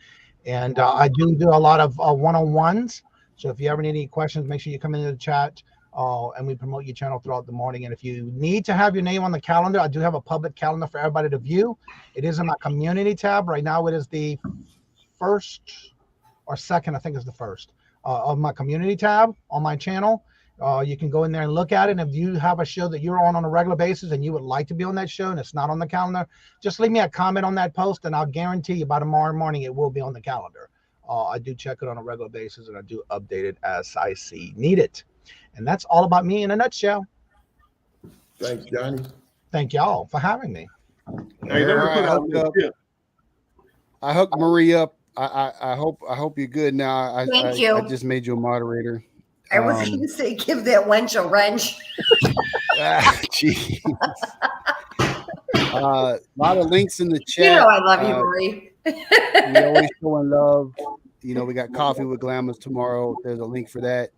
And I do a lot of one-on-ones. So if you ever need any questions, make sure you come into the chat. And we promote your channel throughout the morning. And if you need to have your name on the calendar, I do have a public calendar for everybody to view. It is in my community tab. Right now, it is the first or second, I think is the first of my community tab on my channel. You can go in there and look at it. And if you have a show that you're on a regular basis and you would like to be on that show and it's not on the calendar, just leave me a comment on that post and I'll guarantee you by tomorrow morning it will be on the calendar. I do check it on a regular basis and I do update it as I see needed. And that's all about me in a nutshell. Thanks, Johnny. Thank y'all for having me. Hey, let me put out a tip. I hooked Marie up. I hope you're good now. Thank you. I just made you a moderator. I was going to say, give that wench a wrench. Jeez. A lot of links in the chat. You know I love you, Marie. We always showing love. You know, we got Coffee with Glamours tomorrow. There's a link for that.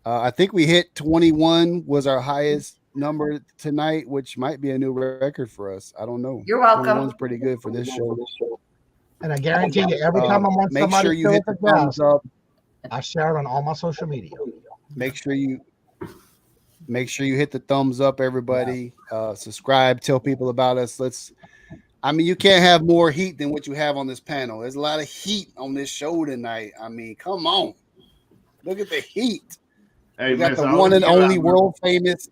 I think we hit 21 was our highest number tonight, which might be a new record for us. I don't know. You're welcome. 21's pretty good for this show. And I guarantee you, every time I'm on make somebody's sure you show hit the thumbs up. I share it on all my social media. Make sure you hit the thumbs up, everybody. Subscribe, tell people about us. You can't have more heat than what you have on this panel. There's a lot of heat on this show tonight. I mean, come on. Look at the heat. Hey, we got the one and only world famous.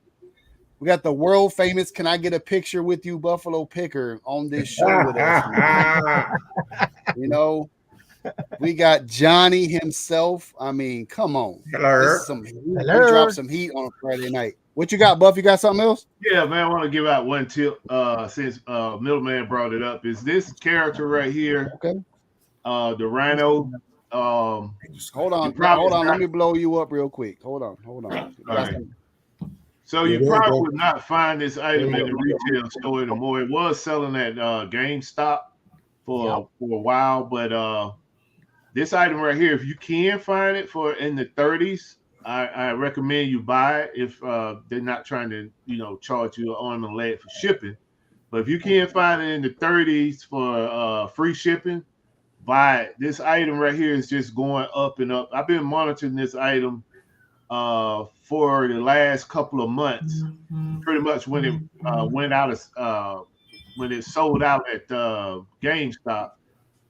We got the world famous. Can I get a picture with you, Buffalo Picker, on this show with us? You know, we got Johnny himself. I mean, come on. Hello. We dropped some heat on a Friday night. What you got, Buff? You got something else? Yeah, man. I want to give out one tip. Since Middleman brought it up, is this character right here? Okay. The Rhino. Hold on. Let me blow you up real quick. Hold on. All right. So you probably would not find this item in the retail store anymore. It was selling at GameStop for a while, but this item right here, if you can find it for in the 30s, I recommend you buy it if they're not trying to, charge you an arm and leg for shipping. But if you can't find it in the 30s for free shipping, buy it. This item right here is just going up and up. I've been monitoring this item for the last couple of months. Pretty much when it went out of when it sold out at GameStop,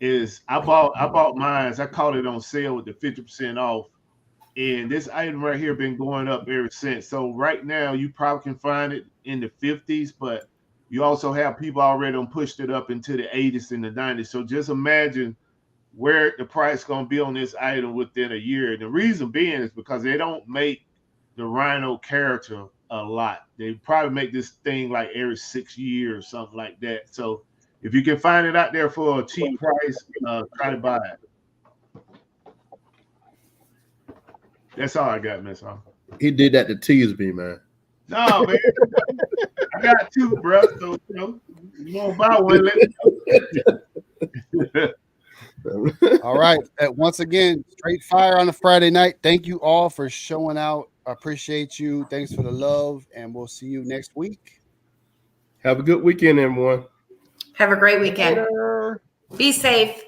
I bought mine. I caught it on sale with the 50% off. And this item right here been going up ever since. So right now you probably can find it in the 50s, but you also have people already pushed it up into the 80s and the 90s. So just imagine where the price going to be on this item within a year. And the reason being is because they don't make the Rhino character a lot. They probably make this thing like every 6 years, something like that. So if you can find it out there for a cheap price, try to buy it. That's all I got, Miss Hall. He did that to tease me, man. No, man. I got two, bro. So, you want to buy one, let me know. All right. Once again, straight fire on a Friday night. Thank you all for showing out. I appreciate you. Thanks for the love, and we'll see you next week. Have a good weekend, everyone. Have a great weekend. Later. Be safe.